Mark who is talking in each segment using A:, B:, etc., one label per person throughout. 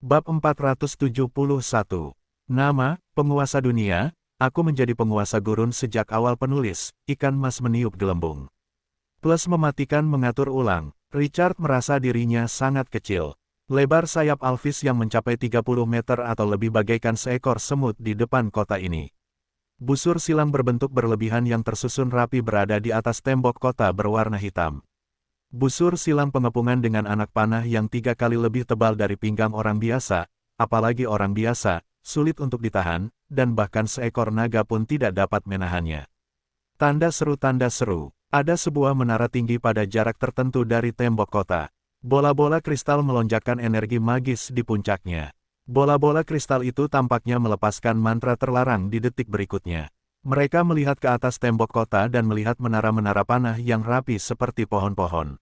A: Bab 471. Nama, penguasa dunia, aku menjadi penguasa gurun sejak awal penulis, ikan mas meniup gelembung. Plus mematikan mengatur ulang, Richard merasa dirinya sangat kecil. Lebar sayap Alvis yang mencapai 30 meter atau lebih bagaikan seekor semut di depan kota ini. Busur silang berbentuk berlebihan yang tersusun rapi berada di atas tembok kota berwarna hitam. Busur silang pengepungan dengan anak panah yang 3 kali lebih tebal dari pinggang orang biasa, apalagi orang biasa, sulit untuk ditahan, dan bahkan seekor naga pun tidak dapat menahannya. Tanda seru, ada sebuah menara tinggi pada jarak tertentu dari tembok kota. Bola-bola kristal melonjakkan energi magis di puncaknya. Bola-bola kristal itu tampaknya melepaskan mantra terlarang di detik berikutnya. Mereka melihat ke atas tembok kota dan melihat menara-menara panah yang rapi seperti pohon-pohon.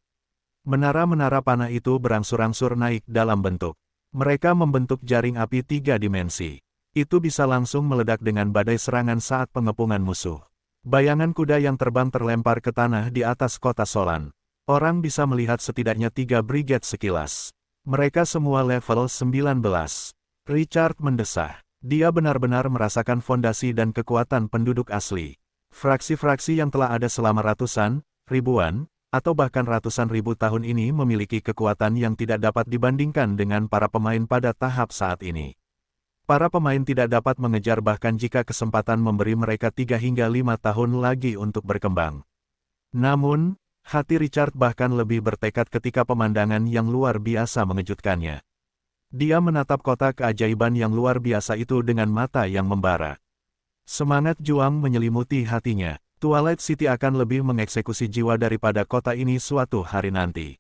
A: Menara-menara panah itu berangsur-angsur naik dalam bentuk. Mereka membentuk jaring api 3 dimensi. Itu bisa langsung meledak dengan badai serangan saat pengepungan musuh. Bayangan kuda yang terbang terlempar ke tanah di atas kota Solan. Orang bisa melihat setidaknya 3 brigade sekilas. Mereka semua level 19. Richard mendesah. Dia benar-benar merasakan fondasi dan kekuatan penduduk asli. Fraksi-fraksi yang telah ada selama ratusan, ribuan, atau bahkan ratusan ribu tahun ini memiliki kekuatan yang tidak dapat dibandingkan dengan para pemain pada tahap saat ini. Para pemain tidak dapat mengejar bahkan jika kesempatan memberi mereka 3 hingga 5 tahun lagi untuk berkembang. Namun, hati Richard bahkan lebih bertekad ketika pemandangan yang luar biasa mengejutkannya. Dia menatap kota keajaiban yang luar biasa itu dengan mata yang membara. Semangat juang menyelimuti hatinya. Twilight City akan lebih mengeksekusi jiwa daripada kota ini suatu hari nanti.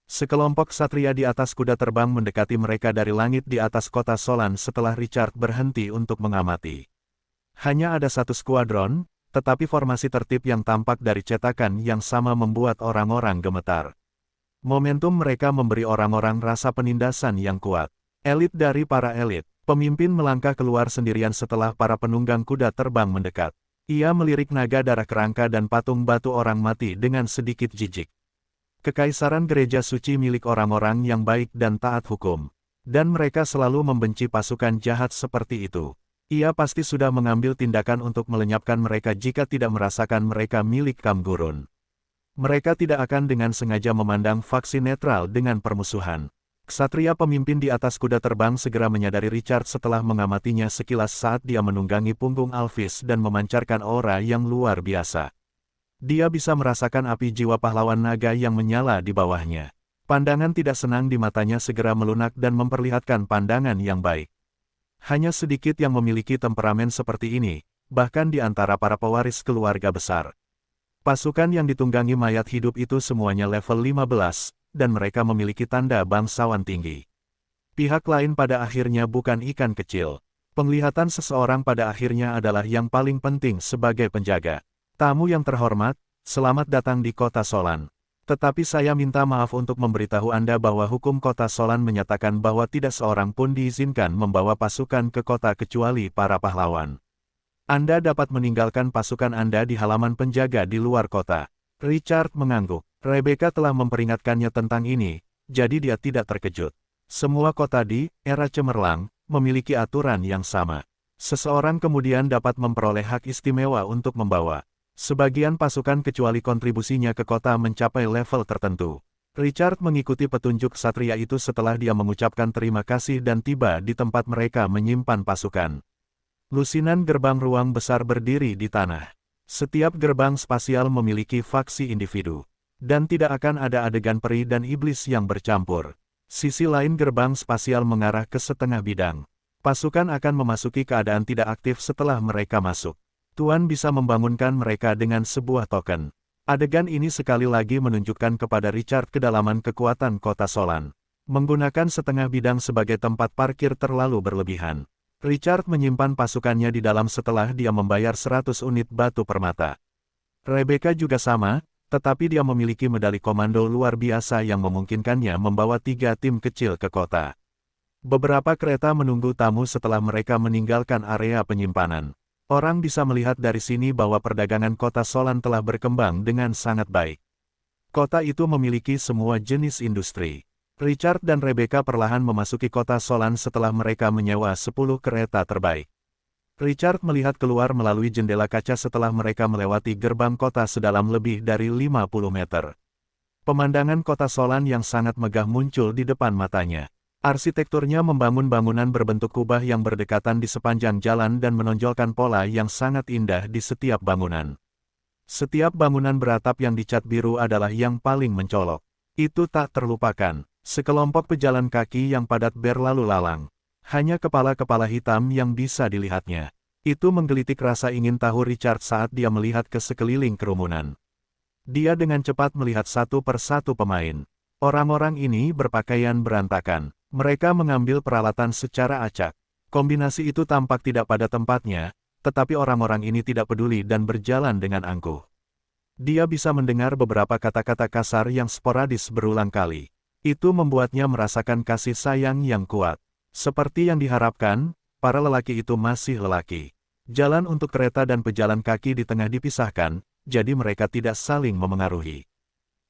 A: Sekelompok satria di atas kuda terbang mendekati mereka dari langit di atas kota Solan setelah Richard berhenti untuk mengamati. Hanya ada satu skuadron, tetapi formasi tertib yang tampak dari cetakan yang sama membuat orang-orang gemetar. Momentum mereka memberi orang-orang rasa penindasan yang kuat. Elit dari para elit, pemimpin melangkah keluar sendirian setelah para penunggang kuda terbang mendekat. Ia melirik naga darah kerangka dan patung batu orang mati dengan sedikit jijik. Kekaisaran gereja suci milik orang-orang yang baik dan taat hukum. Dan mereka selalu membenci pasukan jahat seperti itu. Ia pasti sudah mengambil tindakan untuk melenyapkan mereka jika tidak merasakan mereka milik kaum gurun. Mereka tidak akan dengan sengaja memandang faksi netral dengan permusuhan. Ksatria pemimpin di atas kuda terbang segera menyadari Richard setelah mengamatinya sekilas saat dia menunggangi punggung Alvis dan memancarkan aura yang luar biasa. Dia bisa merasakan api jiwa pahlawan naga yang menyala di bawahnya. Pandangan tidak senang di matanya segera melunak dan memperlihatkan pandangan yang baik. Hanya sedikit yang memiliki temperamen seperti ini, bahkan di antara para pewaris keluarga besar. Pasukan yang ditunggangi mayat hidup itu semuanya level 15, dan mereka memiliki tanda bangsawan tinggi. Pihak lain pada akhirnya bukan ikan kecil. Penglihatan seseorang pada akhirnya adalah yang paling penting sebagai penjaga. Tamu yang terhormat, selamat datang di kota Solan. Tetapi saya minta maaf untuk memberitahu Anda bahwa hukum kota Solan menyatakan bahwa tidak seorang pun diizinkan membawa pasukan ke kota kecuali para pahlawan. Anda dapat meninggalkan pasukan Anda di halaman penjaga di luar kota. Richard mengangguk. Rebecca telah memperingatkannya tentang ini, jadi dia tidak terkejut. Semua kota di era cemerlang memiliki aturan yang sama. Seseorang kemudian dapat memperoleh hak istimewa untuk membawa sebagian pasukan kecuali kontribusinya ke kota mencapai level tertentu. Richard mengikuti petunjuk satria itu setelah dia mengucapkan terima kasih dan tiba di tempat mereka menyimpan pasukan. Lusinan gerbang ruang besar berdiri di tanah. Setiap gerbang spasial memiliki faksi individu. Dan tidak akan ada adegan peri dan iblis yang bercampur. Sisi lain gerbang spasial mengarah ke setengah bidang. Pasukan akan memasuki keadaan tidak aktif setelah mereka masuk. Tuan bisa membangunkan mereka dengan sebuah token. Adegan ini sekali lagi menunjukkan kepada Richard kedalaman kekuatan kota Solan. Menggunakan setengah bidang sebagai tempat parkir terlalu berlebihan. Richard menyimpan pasukannya di dalam setelah dia membayar 100 unit batu permata. Rebecca juga sama, tetapi dia memiliki medali komando luar biasa yang memungkinkannya membawa 3 tim kecil ke kota. Beberapa kereta menunggu tamu setelah mereka meninggalkan area penyimpanan. Orang bisa melihat dari sini bahwa perdagangan kota Solan telah berkembang dengan sangat baik. Kota itu memiliki semua jenis industri. Richard dan Rebecca perlahan memasuki kota Solan setelah mereka menyewa 10 kereta terbaik. Richard melihat keluar melalui jendela kaca setelah mereka melewati gerbang kota sedalam lebih dari 50 meter. Pemandangan kota Solan yang sangat megah muncul di depan matanya. Arsitekturnya membangun bangunan berbentuk kubah yang berdekatan di sepanjang jalan dan menonjolkan pola yang sangat indah di setiap bangunan. Setiap bangunan beratap yang dicat biru adalah yang paling mencolok. Itu tak terlupakan. Sekelompok pejalan kaki yang padat berlalu lalang. Hanya kepala-kepala hitam yang bisa dilihatnya. Itu menggelitik rasa ingin tahu Richard saat dia melihat ke sekeliling kerumunan. Dia dengan cepat melihat satu persatu pemain. Orang-orang ini berpakaian berantakan. Mereka mengambil peralatan secara acak. Kombinasi itu tampak tidak pada tempatnya, tetapi orang-orang ini tidak peduli dan berjalan dengan angkuh. Dia bisa mendengar beberapa kata-kata kasar yang sporadis berulang kali. Itu membuatnya merasakan kasih sayang yang kuat. Seperti yang diharapkan, para lelaki itu masih lelaki. Jalan untuk kereta dan pejalan kaki di tengah dipisahkan, jadi mereka tidak saling memengaruhi.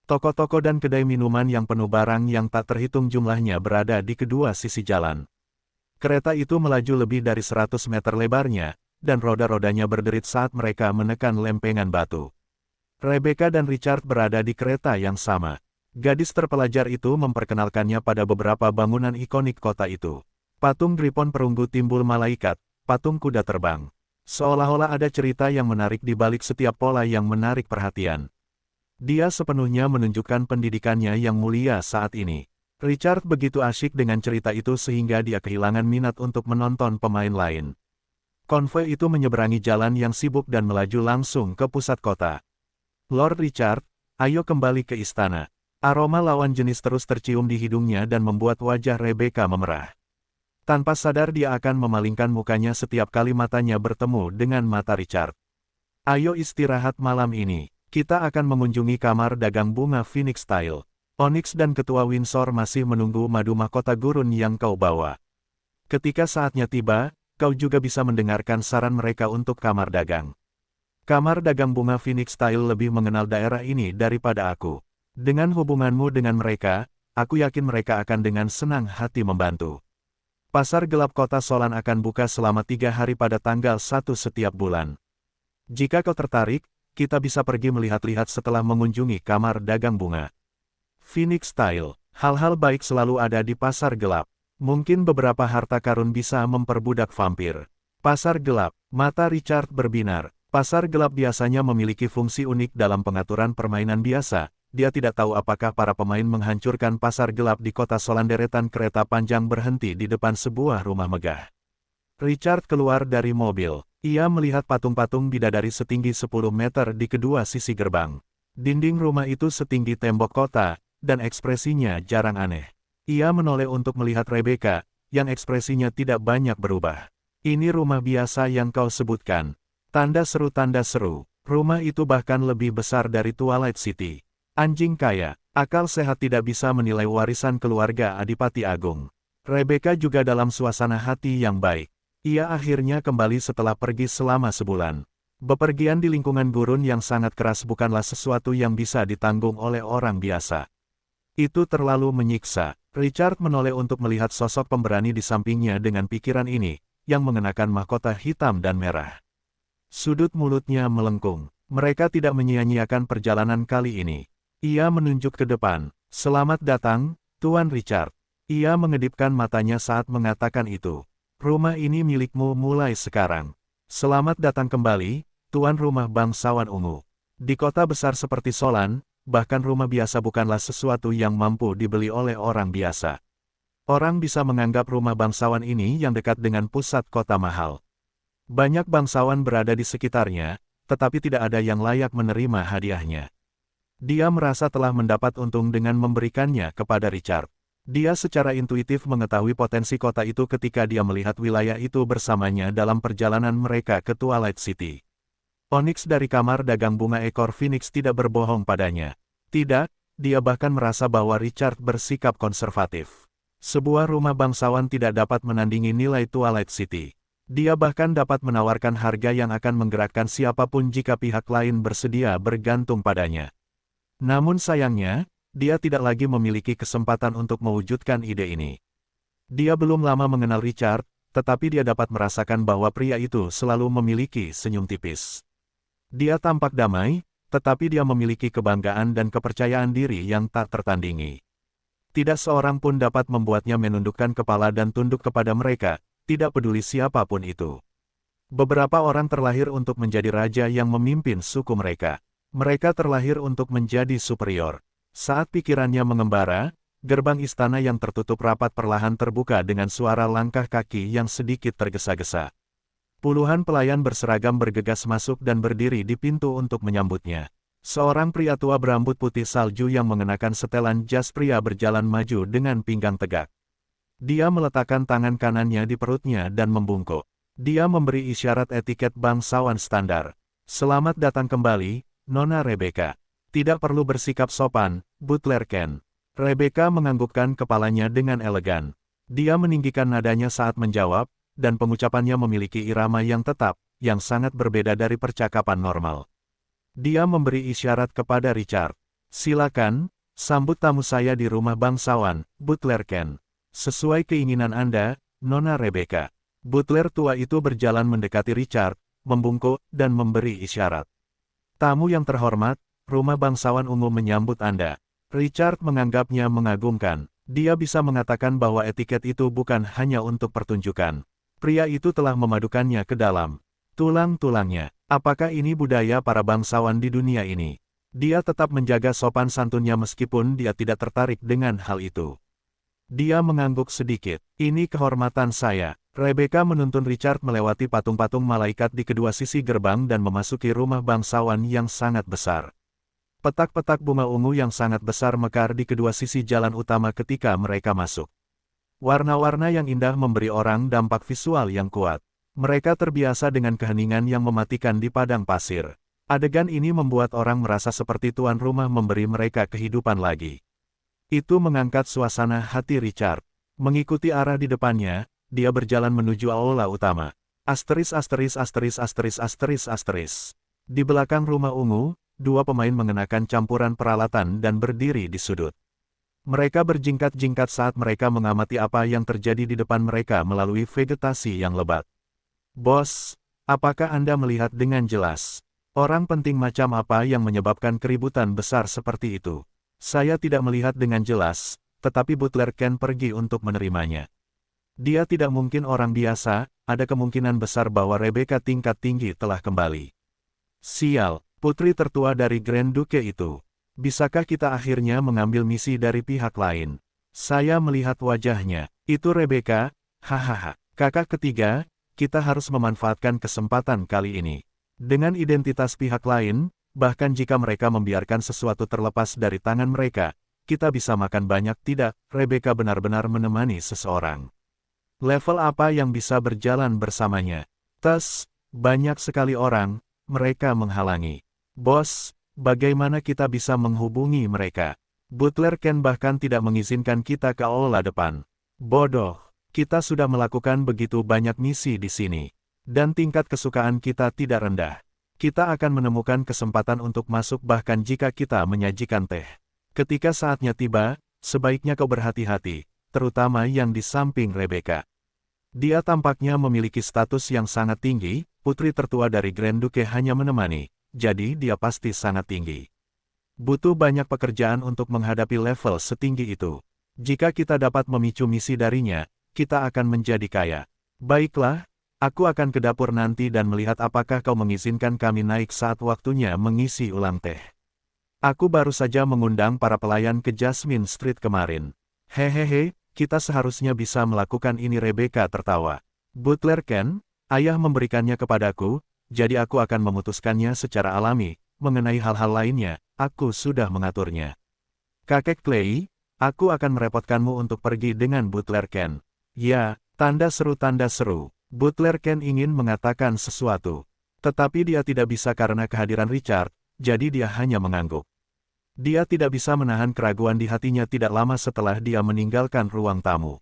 A: Toko-toko dan kedai minuman yang penuh barang yang tak terhitung jumlahnya berada di kedua sisi jalan. Kereta itu melaju lebih dari 100 meter lebarnya, dan roda-rodanya berderit saat mereka menekan lempengan batu. Rebecca dan Richard berada di kereta yang sama. Gadis terpelajar itu memperkenalkannya pada beberapa bangunan ikonik kota itu. Patung Gripon perunggu timbul malaikat, patung kuda terbang. Seolah-olah ada cerita yang menarik di balik setiap pola yang menarik perhatian. Dia sepenuhnya menunjukkan pendidikannya yang mulia saat ini. Richard begitu asyik dengan cerita itu sehingga dia kehilangan minat untuk menonton pemain lain. Konvoi itu menyeberangi jalan yang sibuk dan melaju langsung ke pusat kota. Lord Richard, ayo kembali ke istana. Aroma lawan jenis terus tercium di hidungnya dan membuat wajah Rebecca memerah. Tanpa sadar dia akan memalingkan mukanya setiap kali matanya bertemu dengan mata Richard. Ayo istirahat malam ini. Kita akan mengunjungi kamar dagang bunga Phoenix Style. Onyx dan Ketua Windsor masih menunggu madu mahkota gurun yang kau bawa. Ketika saatnya tiba, kau juga bisa mendengarkan saran mereka untuk kamar dagang. Kamar dagang bunga Phoenix Style lebih mengenal daerah ini daripada aku. Dengan hubunganmu dengan mereka, aku yakin mereka akan dengan senang hati membantu. Pasar gelap kota Solan akan buka selama 3 hari pada tanggal 1 setiap bulan. Jika kau tertarik, kita bisa pergi melihat-lihat setelah mengunjungi kamar dagang bunga. Phoenix Style, hal-hal baik selalu ada di pasar gelap. Mungkin beberapa harta karun bisa memperbudak vampir. Pasar gelap, mata Richard berbinar. Pasar gelap biasanya memiliki fungsi unik dalam pengaturan permainan biasa. Dia tidak tahu apakah para pemain menghancurkan pasar gelap di kota Solan. Deretan kereta panjang berhenti di depan sebuah rumah megah. Richard keluar dari mobil. Ia melihat patung-patung bidadari setinggi 10 meter di kedua sisi gerbang. Dinding rumah itu setinggi tembok kota, dan ekspresinya jarang aneh. Ia menoleh untuk melihat Rebecca, yang ekspresinya tidak banyak berubah. Ini rumah biasa yang kau sebutkan. Tanda seru. Rumah itu bahkan lebih besar dari Twilight City. Anjing kaya, akal sehat tidak bisa menilai warisan keluarga Adipati Agung. Rebecca juga dalam suasana hati yang baik. Ia akhirnya kembali setelah pergi selama sebulan. Bepergian di lingkungan gurun yang sangat keras bukanlah sesuatu yang bisa ditanggung oleh orang biasa. Itu terlalu menyiksa. Richard menoleh untuk melihat sosok pemberani di sampingnya dengan pikiran ini, yang mengenakan mahkota hitam dan merah. Sudut mulutnya melengkung. Mereka tidak menyia-nyiakan perjalanan kali ini. Ia menunjuk ke depan. Selamat datang, Tuan Richard. Ia mengedipkan matanya saat mengatakan itu. Rumah ini milikmu mulai sekarang. Selamat datang kembali, Tuan Rumah Bangsawan Ungu. Di kota besar seperti Solan, bahkan rumah biasa bukanlah sesuatu yang mampu dibeli oleh orang biasa. Orang bisa menganggap rumah bangsawan ini yang dekat dengan pusat kota mahal. Banyak bangsawan berada di sekitarnya, tetapi tidak ada yang layak menerima hadiahnya. Dia merasa telah mendapat untung dengan memberikannya kepada Richard. Dia secara intuitif mengetahui potensi kota itu ketika dia melihat wilayah itu bersamanya dalam perjalanan mereka ke Twilight City. Onyx dari kamar dagang bunga ekor Phoenix tidak berbohong padanya. Tidak, dia bahkan merasa bahwa Richard bersikap konservatif. Sebuah rumah bangsawan tidak dapat menandingi nilai Twilight City. Dia bahkan dapat menawarkan harga yang akan menggerakkan siapapun jika pihak lain bersedia bergantung padanya. Namun sayangnya, dia tidak lagi memiliki kesempatan untuk mewujudkan ide ini. Dia belum lama mengenal Richard, tetapi dia dapat merasakan bahwa pria itu selalu memiliki senyum tipis. Dia tampak damai, tetapi dia memiliki kebanggaan dan kepercayaan diri yang tak tertandingi. Tidak seorang pun dapat membuatnya menundukkan kepala dan tunduk kepada mereka, tidak peduli siapapun itu. Beberapa orang terlahir untuk menjadi raja yang memimpin suku mereka. Mereka terlahir untuk menjadi superior. Saat pikirannya mengembara, gerbang istana yang tertutup rapat perlahan terbuka dengan suara langkah kaki yang sedikit tergesa-gesa. Puluhan pelayan berseragam bergegas masuk dan berdiri di pintu untuk menyambutnya. Seorang pria tua berambut putih salju yang mengenakan setelan jas pria berjalan maju dengan pinggang tegak. Dia meletakkan tangan kanannya di perutnya dan membungkuk. Dia memberi isyarat etiket bangsawan standar. Selamat datang kembali, Nona Rebecca. Tidak perlu bersikap sopan, Butler Ken. Rebecca menganggukkan kepalanya dengan elegan. Dia meninggikan nadanya saat menjawab, dan pengucapannya memiliki irama yang tetap, yang sangat berbeda dari percakapan normal. Dia memberi isyarat kepada Richard. Silakan, sambut tamu saya di rumah bangsawan, Butler Ken. Sesuai keinginan Anda, Nona Rebecca. Butler tua itu berjalan mendekati Richard, membungkuk, dan memberi isyarat. Tamu yang terhormat, rumah bangsawan ungu menyambut Anda. Richard menganggapnya mengagumkan. Dia bisa mengatakan bahwa etiket itu bukan hanya untuk pertunjukan. Pria itu telah memadukannya ke dalam tulang-tulangnya. Apakah ini budaya para bangsawan di dunia ini? Dia tetap menjaga sopan santunnya meskipun dia tidak tertarik dengan hal itu. Dia mengangguk sedikit. Ini kehormatan saya. Rebecca menuntun Richard melewati patung-patung malaikat di kedua sisi gerbang dan memasuki rumah bangsawan yang sangat besar. Petak-petak bunga ungu yang sangat besar mekar di kedua sisi jalan utama ketika mereka masuk. Warna-warna yang indah memberi orang dampak visual yang kuat. Mereka terbiasa dengan keheningan yang mematikan di padang pasir. Adegan ini membuat orang merasa seperti tuan rumah memberi mereka kehidupan lagi. Itu mengangkat suasana hati Richard. Mengikuti arah di depannya, dia berjalan menuju aula utama. Asteris. Di belakang rumah ungu, dua pemain mengenakan campuran peralatan dan berdiri di sudut. Mereka berjingkat-jingkat saat mereka mengamati apa yang terjadi di depan mereka melalui vegetasi yang lebat. Bos, apakah Anda melihat dengan jelas? Orang penting macam apa yang menyebabkan keributan besar seperti itu? Saya tidak melihat dengan jelas, tetapi Butler Ken pergi untuk menerimanya. Dia tidak mungkin orang biasa, ada kemungkinan besar bahwa Rebecca tingkat tinggi telah kembali. Sial, putri tertua dari Grand Duke itu. Bisakah kita akhirnya mengambil misi dari pihak lain? Saya melihat wajahnya. Itu Rebecca, hahaha. Kakak ketiga, kita harus memanfaatkan kesempatan kali ini. Dengan identitas pihak lain, bahkan jika mereka membiarkan sesuatu terlepas dari tangan mereka, kita bisa makan banyak. Tidak, Rebecca benar-benar menemani seseorang. Level apa yang bisa berjalan bersamanya? Banyak sekali orang, mereka menghalangi. Bos, bagaimana kita bisa menghubungi mereka? Butler Ken bahkan tidak mengizinkan kita ke aula depan. Bodoh. Kita sudah melakukan begitu banyak misi di sini. Dan tingkat kesukaan kita tidak rendah. Kita akan menemukan kesempatan untuk masuk bahkan jika kita menyajikan teh. Ketika saatnya tiba, sebaiknya kau berhati-hati, terutama yang di samping Rebecca. Dia tampaknya memiliki status yang sangat tinggi, putri tertua dari Grand Duke hanya menemani, jadi dia pasti sangat tinggi. Butuh banyak pekerjaan untuk menghadapi level setinggi itu. Jika kita dapat memicu misi darinya, kita akan menjadi kaya. Baiklah, aku akan ke dapur nanti dan melihat apakah kau mengizinkan kami naik saat waktunya mengisi ulang teh. Aku baru saja mengundang para pelayan ke Jasmine Street kemarin. Hehehe, kita seharusnya bisa melakukan ini. Rebecca tertawa. Butler Ken, ayah memberikannya kepadaku, jadi aku akan memutuskannya secara alami. Mengenai hal-hal lainnya, aku sudah mengaturnya. Kakek Clay, aku akan merepotkanmu untuk pergi dengan Butler Ken. Ya, tanda seru. Butler Ken ingin mengatakan sesuatu. Tetapi dia tidak bisa karena kehadiran Richard, jadi dia hanya mengangguk. Dia tidak bisa menahan keraguan di hatinya tidak lama setelah dia meninggalkan ruang tamu.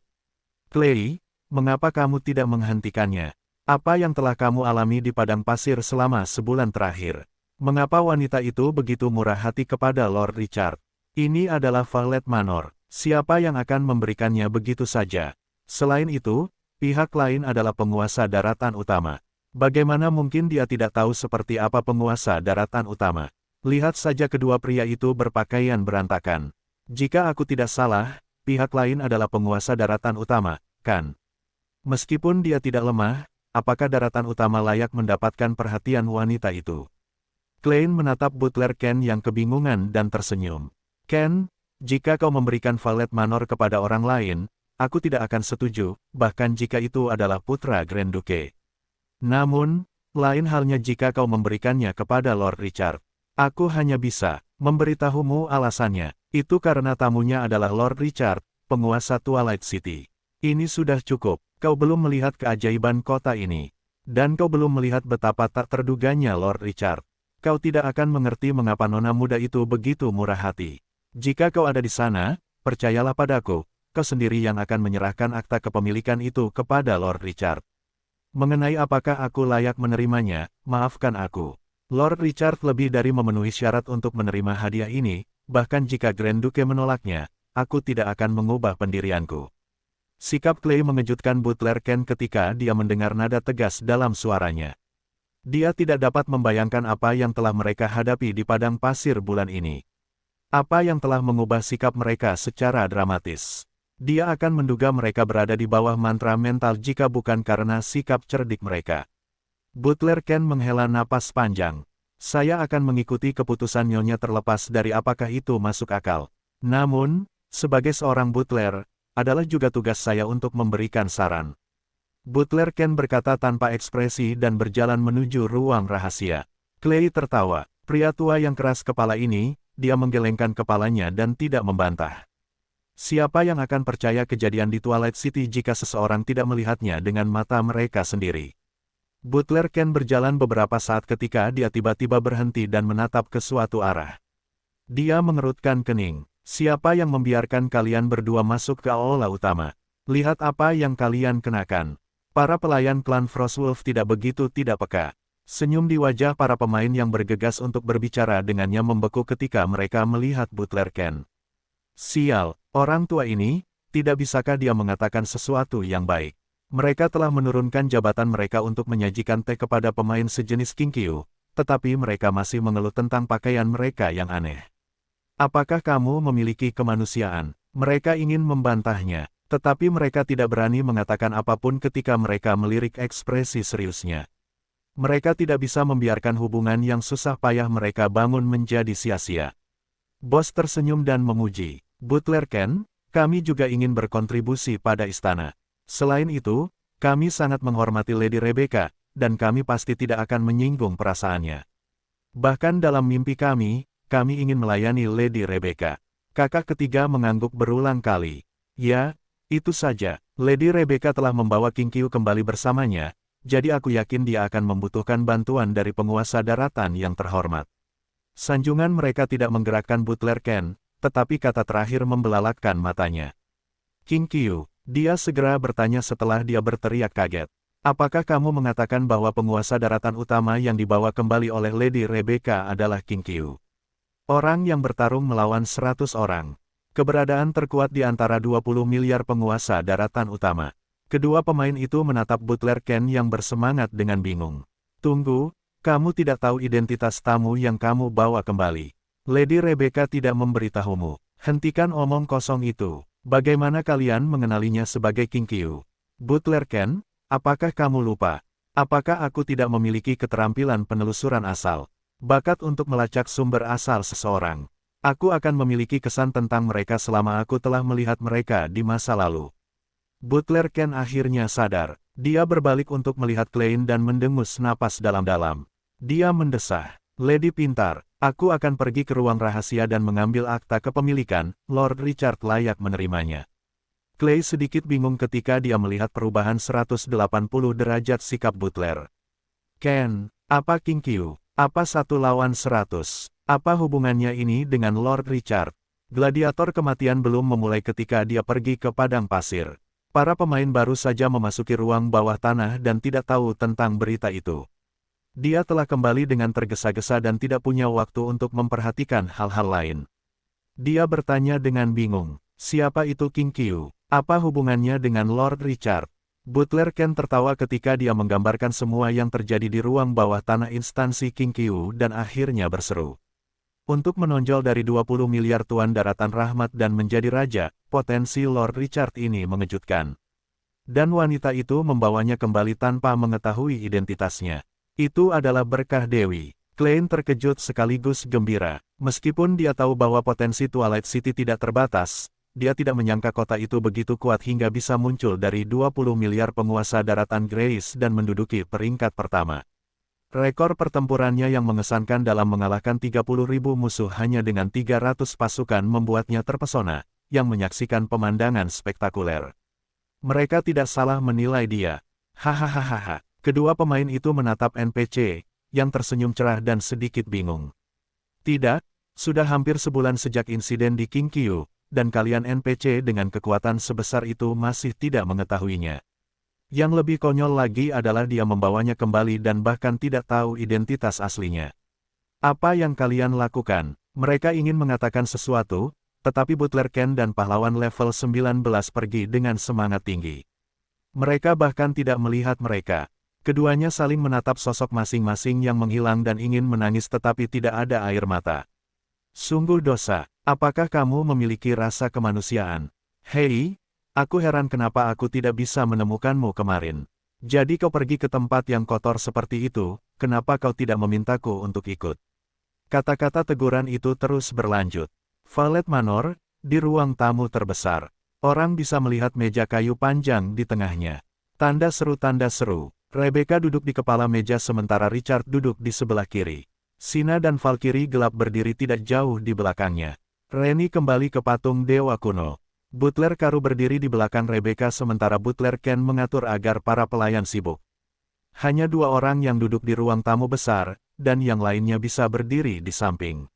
A: Clay, mengapa kamu tidak menghentikannya? Apa yang telah kamu alami di padang pasir selama sebulan terakhir? Mengapa wanita itu begitu murah hati kepada Lord Richard? Ini adalah Valet Manor. Siapa yang akan memberikannya begitu saja? Selain itu, pihak lain adalah penguasa daratan utama. Bagaimana mungkin dia tidak tahu seperti apa penguasa daratan utama? Lihat saja kedua pria itu berpakaian berantakan. Jika aku tidak salah, pihak lain adalah penguasa daratan utama, kan? Meskipun dia tidak lemah, apakah daratan utama layak mendapatkan perhatian wanita itu? Klein menatap butler Ken yang kebingungan dan tersenyum. Ken, jika kau memberikan Valet Manor kepada orang lain, aku tidak akan setuju, bahkan jika itu adalah putra Grand Duke. Namun, lain halnya jika kau memberikannya kepada Lord Richard. Aku hanya bisa memberitahumu alasannya. Itu karena tamunya adalah Lord Richard, penguasa Twilight City. Ini sudah cukup. Kau belum melihat keajaiban kota ini. Dan kau belum melihat betapa tak terduganya Lord Richard. Kau tidak akan mengerti mengapa nona muda itu begitu murah hati. Jika kau ada di sana, percayalah padaku, kau sendiri yang akan menyerahkan akta kepemilikan itu kepada Lord Richard. Mengenai apakah aku layak menerimanya, maafkan aku. Lord Richard lebih dari memenuhi syarat untuk menerima hadiah ini, bahkan jika Grand Duke menolaknya, aku tidak akan mengubah pendirianku. Sikap Clay mengejutkan butler Ken ketika dia mendengar nada tegas dalam suaranya. Dia tidak dapat membayangkan apa yang telah mereka hadapi di padang pasir bulan ini. Apa yang telah mengubah sikap mereka secara dramatis. Dia akan menduga mereka berada di bawah mantra mental jika bukan karena sikap cerdik mereka. Butler Ken menghela napas panjang. Saya akan mengikuti keputusan nyonya terlepas dari apakah itu masuk akal. Namun, sebagai seorang butler, adalah juga tugas saya untuk memberikan saran. Butler Ken berkata tanpa ekspresi dan berjalan menuju ruang rahasia. Clay tertawa. Pria tua yang keras kepala ini, dia menggelengkan kepalanya dan tidak membantah. Siapa yang akan percaya kejadian di Twilight City jika seseorang tidak melihatnya dengan mata mereka sendiri? Butler Ken berjalan beberapa saat ketika dia tiba-tiba berhenti dan menatap ke suatu arah. Dia mengerutkan kening. Siapa yang membiarkan kalian berdua masuk ke aula utama? Lihat apa yang kalian kenakan. Para pelayan klan Frostwolf tidak begitu tidak peka. Senyum di wajah para pemain yang bergegas untuk berbicara dengannya membeku ketika mereka melihat Butler Ken. Sial, orang tua ini, tidak bisakah dia mengatakan sesuatu yang baik? Mereka telah menurunkan jabatan mereka untuk menyajikan teh kepada pemain sejenis Kinkyu, tetapi mereka masih mengeluh tentang pakaian mereka yang aneh. Apakah kamu memiliki kemanusiaan? Mereka ingin membantahnya, tetapi mereka tidak berani mengatakan apapun ketika mereka melirik ekspresi seriusnya. Mereka tidak bisa membiarkan hubungan yang susah payah mereka bangun menjadi sia-sia. Bos tersenyum dan memuji. Butler Ken, kami juga ingin berkontribusi pada istana. Selain itu, kami sangat menghormati Lady Rebecca, dan kami pasti tidak akan menyinggung perasaannya. Bahkan dalam mimpi kami ingin melayani Lady Rebecca. Kakak ketiga mengangguk berulang kali. Ya, itu saja, Lady Rebecca telah membawa Kinkyu kembali bersamanya, jadi aku yakin dia akan membutuhkan bantuan dari penguasa daratan yang terhormat. Sanjungan mereka tidak menggerakkan Butler Ken, tetapi kata terakhir membelalakkan matanya. Kinkyu. Dia segera bertanya setelah dia berteriak kaget. Apakah kamu mengatakan bahwa penguasa daratan utama yang dibawa kembali oleh Lady Rebecca adalah Kinkyu? Orang yang bertarung melawan 100 orang. Keberadaan terkuat di antara 20 miliar penguasa daratan utama. Kedua pemain itu menatap Butler Ken yang bersemangat dengan bingung. Tunggu, kamu tidak tahu identitas tamu yang kamu bawa kembali. Lady Rebecca tidak memberitahumu. Hentikan omong kosong itu. Bagaimana kalian mengenalinya sebagai Kinkyu? Butler Ken, apakah kamu lupa? Apakah aku tidak memiliki keterampilan penelusuran asal? Bakat untuk melacak sumber asal seseorang. Aku akan memiliki kesan tentang mereka selama aku telah melihat mereka di masa lalu. Butler Ken akhirnya sadar. Dia berbalik untuk melihat Klein dan mendengus napas dalam-dalam. Dia mendesah. Lady pintar, aku akan pergi ke ruang rahasia dan mengambil akta kepemilikan, Lord Richard layak menerimanya. Clay sedikit bingung ketika dia melihat perubahan 180 derajat sikap Butler. Ken, apa Kinkyu? Apa 1 lawan 100? Apa hubungannya ini dengan Lord Richard? Gladiator kematian belum memulai ketika dia pergi ke padang pasir. Para pemain baru saja memasuki ruang bawah tanah dan tidak tahu tentang berita itu. Dia telah kembali dengan tergesa-gesa dan tidak punya waktu untuk memperhatikan hal-hal lain. Dia bertanya dengan bingung. Siapa itu King Qiu? Apa hubungannya dengan Lord Richard? Butler Ken tertawa ketika dia menggambarkan semua yang terjadi di ruang bawah tanah instansi King Qiu dan akhirnya berseru. Untuk menonjol dari 20 miliar tuan daratan rahmat dan menjadi raja, potensi Lord Richard ini mengejutkan. Dan wanita itu membawanya kembali tanpa mengetahui identitasnya. Itu adalah berkah Dewi. Klein terkejut sekaligus gembira. Meskipun dia tahu bahwa potensi Twilight City tidak terbatas, dia tidak menyangka kota itu begitu kuat hingga bisa muncul dari 20 miliar penguasa daratan Grace dan menduduki peringkat pertama. Rekor pertempurannya yang mengesankan dalam mengalahkan 30.000 musuh hanya dengan 300 pasukan membuatnya terpesona, yang menyaksikan pemandangan spektakuler. Mereka tidak salah menilai dia. Hahaha. Kedua pemain itu menatap NPC, yang tersenyum cerah dan sedikit bingung. Tidak, sudah hampir sebulan sejak insiden di King Qiu, dan kalian NPC dengan kekuatan sebesar itu masih tidak mengetahuinya. Yang lebih konyol lagi adalah dia membawanya kembali dan bahkan tidak tahu identitas aslinya. Apa yang kalian lakukan? Mereka ingin mengatakan sesuatu, tetapi Butler Ken dan pahlawan level 19 pergi dengan semangat tinggi. Mereka bahkan tidak melihat mereka. Keduanya saling menatap sosok masing-masing yang menghilang dan ingin menangis tetapi tidak ada air mata. Sungguh dosa. Apakah kamu memiliki rasa kemanusiaan? Hei, aku heran kenapa aku tidak bisa menemukanmu kemarin. Jadi kau pergi ke tempat yang kotor seperti itu, kenapa kau tidak memintaku untuk ikut? Kata-kata teguran itu terus berlanjut. Valet Manor, di ruang tamu terbesar. Orang bisa melihat meja kayu panjang di tengahnya. Tanda seru. Rebecca duduk di kepala meja sementara Richard duduk di sebelah kiri. Sina dan Valkyrie gelap berdiri tidak jauh di belakangnya. Reni kembali ke patung dewa kuno. Butler Karu berdiri di belakang Rebecca sementara Butler Ken mengatur agar para pelayan sibuk. Hanya dua orang yang duduk di ruang tamu besar, dan yang lainnya bisa berdiri di samping.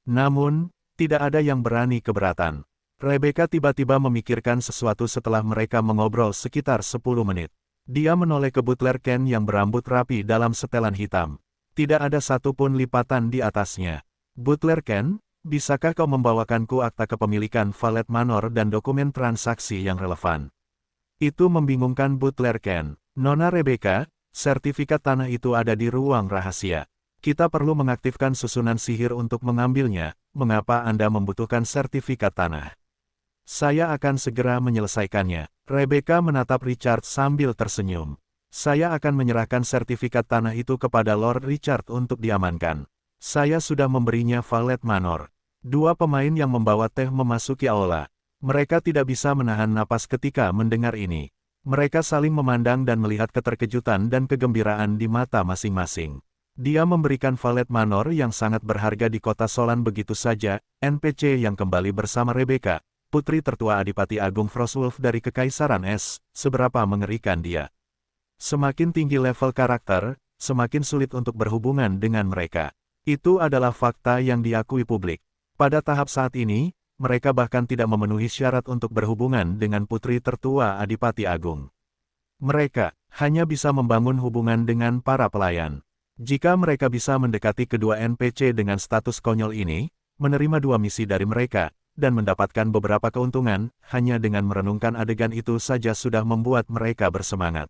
A: Namun, tidak ada yang berani keberatan. Rebecca tiba-tiba memikirkan sesuatu setelah mereka mengobrol sekitar 10 menit. Dia menoleh ke Butler Ken yang berambut rapi dalam setelan hitam. Tidak ada satupun lipatan di atasnya. Butler Ken, bisakah kau membawakanku akta kepemilikan Valet Manor dan dokumen transaksi yang relevan? Itu membingungkan Butler Ken. Nona Rebecca, sertifikat tanah itu ada di ruang rahasia. Kita perlu mengaktifkan susunan sihir untuk mengambilnya. Mengapa Anda membutuhkan sertifikat tanah? Saya akan segera menyelesaikannya. Rebecca menatap Richard sambil tersenyum. Saya akan menyerahkan sertifikat tanah itu kepada Lord Richard untuk diamankan. Saya sudah memberinya Valet Manor. Dua pemain yang membawa teh memasuki aula. Mereka tidak bisa menahan napas ketika mendengar ini. Mereka saling memandang dan melihat keterkejutan dan kegembiraan di mata masing-masing. Dia memberikan Valet Manor yang sangat berharga di kota Solan begitu saja. NPC yang kembali bersama Rebecca, putri tertua Adipati Agung Frostwolf dari Kekaisaran Es, seberapa mengerikan dia. Semakin tinggi level karakter, semakin sulit untuk berhubungan dengan mereka. Itu adalah fakta yang diakui publik. Pada tahap saat ini, mereka bahkan tidak memenuhi syarat untuk berhubungan dengan putri tertua Adipati Agung. Mereka hanya bisa membangun hubungan dengan para pelayan. Jika mereka bisa mendekati kedua NPC dengan status konyol ini, menerima dua misi dari mereka, dan mendapatkan beberapa keuntungan, hanya dengan merenungkan adegan itu saja sudah membuat mereka bersemangat.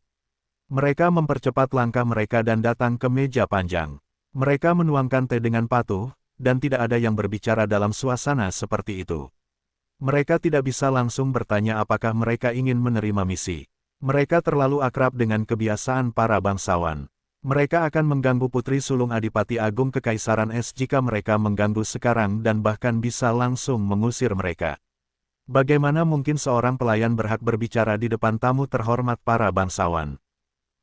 A: Mereka mempercepat langkah mereka dan datang ke meja panjang. Mereka menuangkan teh dengan patuh, dan tidak ada yang berbicara dalam suasana seperti itu. Mereka tidak bisa langsung bertanya apakah mereka ingin menerima misi. Mereka terlalu akrab dengan kebiasaan para bangsawan. Mereka akan mengganggu putri sulung Adipati Agung Kekaisaran Es jika mereka mengganggu sekarang dan bahkan bisa langsung mengusir mereka. Bagaimana mungkin seorang pelayan berhak berbicara di depan tamu terhormat para bangsawan?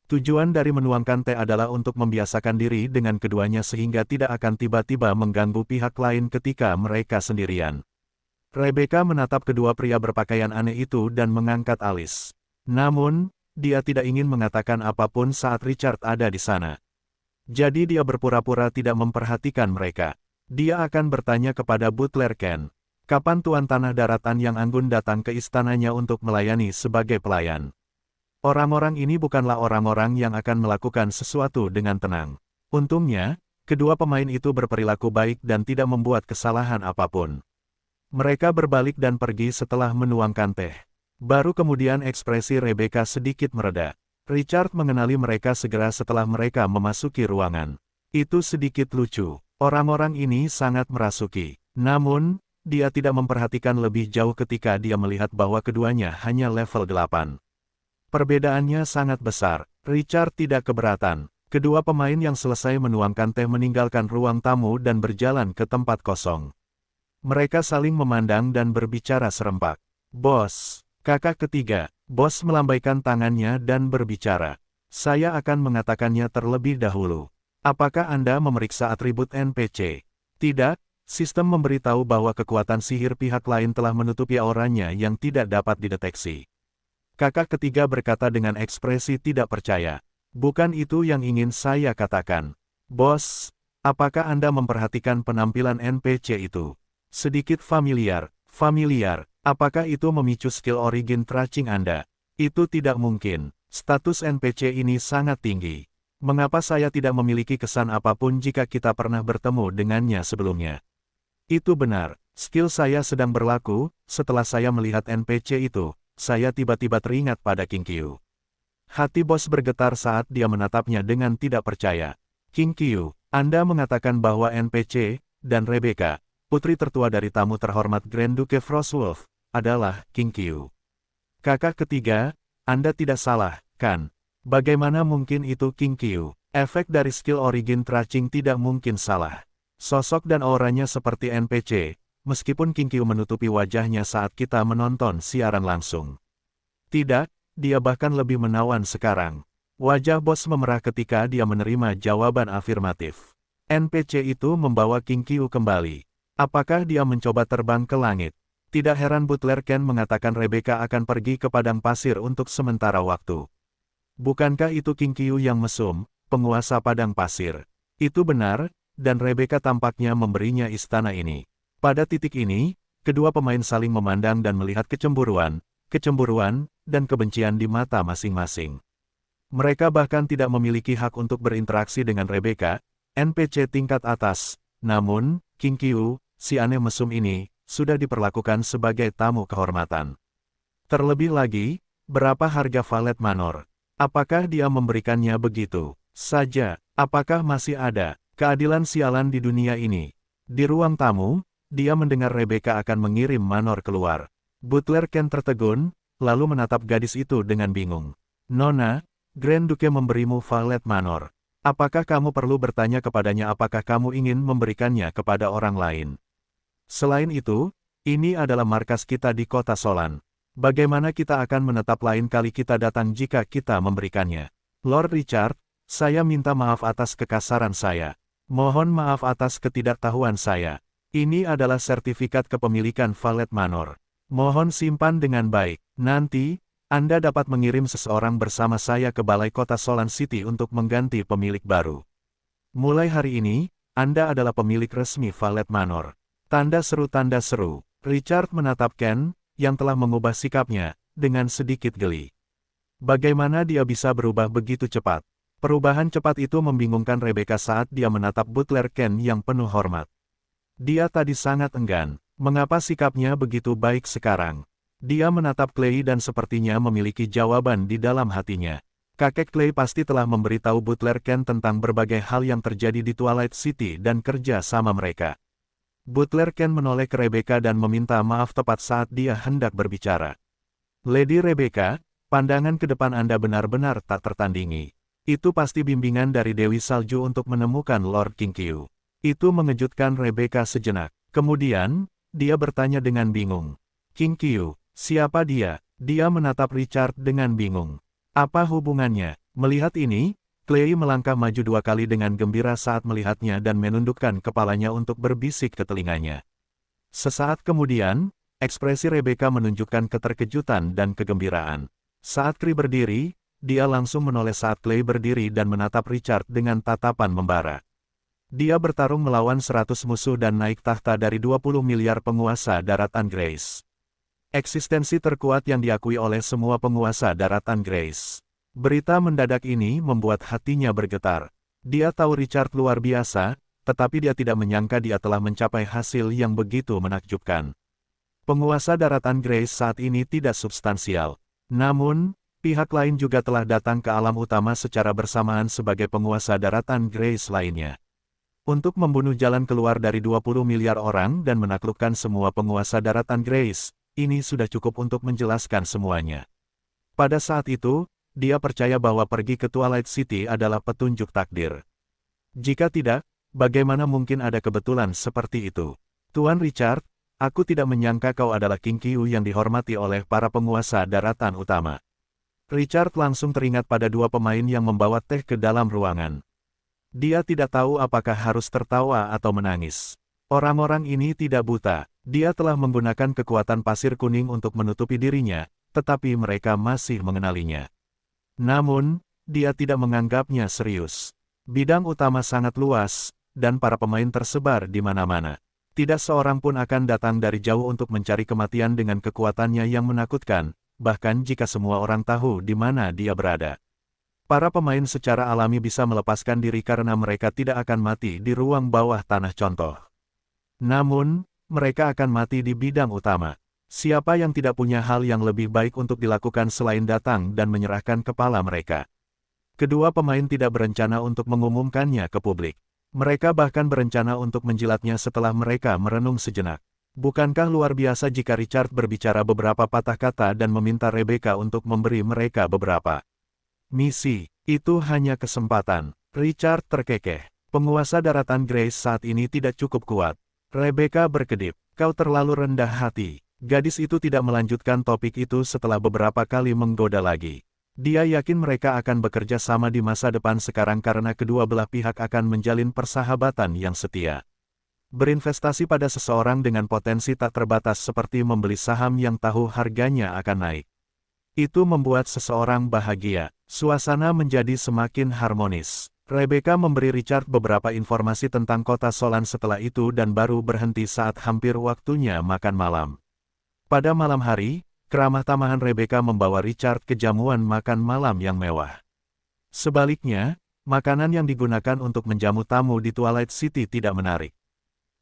A: Tujuan dari menuangkan teh adalah untuk membiasakan diri dengan keduanya sehingga tidak akan tiba-tiba mengganggu pihak lain ketika mereka sendirian. Rebecca menatap kedua pria berpakaian aneh itu dan mengangkat alis. Namun, dia tidak ingin mengatakan apapun saat Richard ada di sana. Jadi dia berpura-pura tidak memperhatikan mereka. Dia akan bertanya kepada Butler Ken, kapan Tuan Tanah Daratan yang anggun datang ke istananya untuk melayani sebagai pelayan. Orang-orang ini bukanlah orang-orang yang akan melakukan sesuatu dengan tenang. Untungnya, kedua pemain itu berperilaku baik dan tidak membuat kesalahan apapun. Mereka berbalik dan pergi setelah menuangkan teh. Baru kemudian ekspresi Rebecca sedikit mereda. Richard mengenali mereka segera setelah mereka memasuki ruangan. Itu sedikit lucu. Orang-orang ini sangat merasuki. Namun, dia tidak memperhatikan lebih jauh ketika dia melihat bahwa keduanya hanya level 8. Perbedaannya sangat besar. Richard tidak keberatan. Kedua pemain yang selesai menuangkan teh meninggalkan ruang tamu dan berjalan ke tempat kosong. Mereka saling memandang dan berbicara serempak. Bos, kakak ketiga, bos melambaikan tangannya dan berbicara. Saya akan mengatakannya terlebih dahulu. Apakah Anda memeriksa atribut NPC? Tidak, sistem memberitahu bahwa kekuatan sihir pihak lain telah menutupi auranya yang tidak dapat dideteksi. Kakak ketiga berkata dengan ekspresi tidak percaya. Bukan itu yang ingin saya katakan. Bos, apakah Anda memperhatikan penampilan NPC itu? Sedikit familiar. Apakah itu memicu skill origin tracing Anda? Itu tidak mungkin. Status NPC ini sangat tinggi. Mengapa saya tidak memiliki kesan apapun jika kita pernah bertemu dengannya sebelumnya? Itu benar, skill saya sedang berlaku. Setelah saya melihat NPC itu, saya tiba-tiba teringat pada King Qiu. Hati bos bergetar saat dia menatapnya dengan tidak percaya. King Qiu, Anda mengatakan bahwa NPC, dan Rebecca, putri tertua dari tamu terhormat Grand Duke Frostwolf, adalah King Qiu. Kakak ketiga, Anda tidak salah, kan? Bagaimana mungkin itu King Qiu? Efek dari skill origin tracing tidak mungkin salah. Sosok dan auranya seperti NPC, meskipun King Qiu menutupi wajahnya saat kita menonton siaran langsung. Tidak, dia bahkan lebih menawan sekarang. Wajah bos memerah ketika dia menerima jawaban afirmatif. NPC itu membawa King Qiu kembali. Apakah dia mencoba terbang ke langit? Tidak heran Butler Ken mengatakan Rebecca akan pergi ke padang pasir untuk sementara waktu. Bukankah itu King Qiu yang mesum, penguasa padang pasir? Itu benar, dan Rebecca tampaknya memberinya istana ini. Pada titik ini, kedua pemain saling memandang dan melihat kecemburuan, dan kebencian di mata masing-masing. Mereka bahkan tidak memiliki hak untuk berinteraksi dengan Rebecca, NPC tingkat atas. Namun, King Qiu, si aneh mesum ini, sudah diperlakukan sebagai tamu kehormatan. Terlebih lagi, berapa harga Valet Manor? Apakah dia memberikannya begitu saja? Apakah masih ada keadilan sialan di dunia ini? Di ruang tamu, dia mendengar Rebecca akan mengirim Manor keluar. Butler Ken tertegun, lalu menatap gadis itu dengan bingung. Nona, Grand Duke memberimu Valet Manor. Apakah kamu perlu bertanya kepadanya apakah kamu ingin memberikannya kepada orang lain? Selain itu, ini adalah markas kita di kota Solan. Bagaimana kita akan menetap lain kali kita datang jika kita memberikannya? Lord Richard, saya minta maaf atas kekasaran saya. Mohon maaf atas ketidaktahuan saya. Ini adalah sertifikat kepemilikan Valet Manor. Mohon simpan dengan baik. Nanti, Anda dapat mengirim seseorang bersama saya ke balai kota Solan City untuk mengganti pemilik baru. Mulai hari ini, Anda adalah pemilik resmi Valet Manor. Tanda seru. Richard menatap Ken, yang telah mengubah sikapnya, dengan sedikit geli. Bagaimana dia bisa berubah begitu cepat? Perubahan cepat itu membingungkan Rebecca saat dia menatap Butler Ken yang penuh hormat. Dia tadi sangat enggan. Mengapa sikapnya begitu baik sekarang? Dia menatap Clay dan sepertinya memiliki jawaban di dalam hatinya. Kakek Clay pasti telah memberitahu Butler Ken tentang berbagai hal yang terjadi di Twilight City dan kerja sama mereka. Butler Ken menoleh ke Rebecca dan meminta maaf tepat saat dia hendak berbicara. Lady Rebecca, pandangan ke depan Anda benar-benar tak tertandingi. Itu pasti bimbingan dari Dewi Salju untuk menemukan Lord King Qiu. Itu mengejutkan Rebecca sejenak. Kemudian, dia bertanya dengan bingung. King Qiu, siapa dia? Dia menatap Richard dengan bingung. Apa hubungannya? Melihat ini, Clay melangkah maju 2 kali dengan gembira saat melihatnya dan menundukkan kepalanya untuk berbisik ke telinganya. Sesaat kemudian, ekspresi Rebecca menunjukkan keterkejutan dan kegembiraan. Saat Clay berdiri, dia langsung menoleh saat Clay berdiri dan menatap Richard dengan tatapan membara. Dia bertarung melawan 100 musuh dan naik tahta dari 20 miliar penguasa daratan Grace. Eksistensi terkuat yang diakui oleh semua penguasa daratan Grace. Berita mendadak ini membuat hatinya bergetar. Dia tahu Richard luar biasa, tetapi dia tidak menyangka dia telah mencapai hasil yang begitu menakjubkan. Penguasa daratan Grace saat ini tidak substansial. Namun, pihak lain juga telah datang ke alam utama secara bersamaan sebagai penguasa daratan Grace lainnya. Untuk membunuh jalan keluar dari 20 miliar orang dan menaklukkan semua penguasa daratan Grace, ini sudah cukup untuk menjelaskan semuanya. Pada saat itu, dia percaya bahwa pergi ke Twilight City adalah petunjuk takdir. Jika tidak, bagaimana mungkin ada kebetulan seperti itu? Tuan Richard, aku tidak menyangka kau adalah King Qiu yang dihormati oleh para penguasa daratan utama. Richard langsung teringat pada dua pemain yang membawa teh ke dalam ruangan. Dia tidak tahu apakah harus tertawa atau menangis. Orang-orang ini tidak buta. Dia telah menggunakan kekuatan pasir kuning untuk menutupi dirinya, tetapi mereka masih mengenalinya. Namun, dia tidak menganggapnya serius. Bidang utama sangat luas, dan para pemain tersebar di mana-mana. Tidak seorang pun akan datang dari jauh untuk mencari kematian dengan kekuatannya yang menakutkan, bahkan jika semua orang tahu di mana dia berada. Para pemain secara alami bisa melepaskan diri karena mereka tidak akan mati di ruang bawah tanah contoh. Namun, mereka akan mati di bidang utama. Siapa yang tidak punya hal yang lebih baik untuk dilakukan selain datang dan menyerahkan kepala mereka? Kedua pemain tidak berencana untuk mengumumkannya ke publik. Mereka bahkan berencana untuk menjilatnya setelah mereka merenung sejenak. Bukankah luar biasa jika Richard berbicara beberapa patah kata dan meminta Rebecca untuk memberi mereka beberapa misi? Itu hanya kesempatan. Richard terkekeh. Penguasa daratan Grace saat ini tidak cukup kuat. Rebecca berkedip. Kau terlalu rendah hati. Gadis itu tidak melanjutkan topik itu setelah beberapa kali menggoda lagi. Dia yakin mereka akan bekerja sama di masa depan sekarang karena kedua belah pihak akan menjalin persahabatan yang setia. Berinvestasi pada seseorang dengan potensi tak terbatas seperti membeli saham yang tahu harganya akan naik. Itu membuat seseorang bahagia. Suasana menjadi semakin harmonis. Rebecca memberi Richard beberapa informasi tentang kota Solan setelah itu dan baru berhenti saat hampir waktunya makan malam. Pada malam hari, keramah tamahan Rebecca membawa Richard ke jamuan makan malam yang mewah. Sebaliknya, makanan yang digunakan untuk menjamu tamu di Twilight City tidak menarik.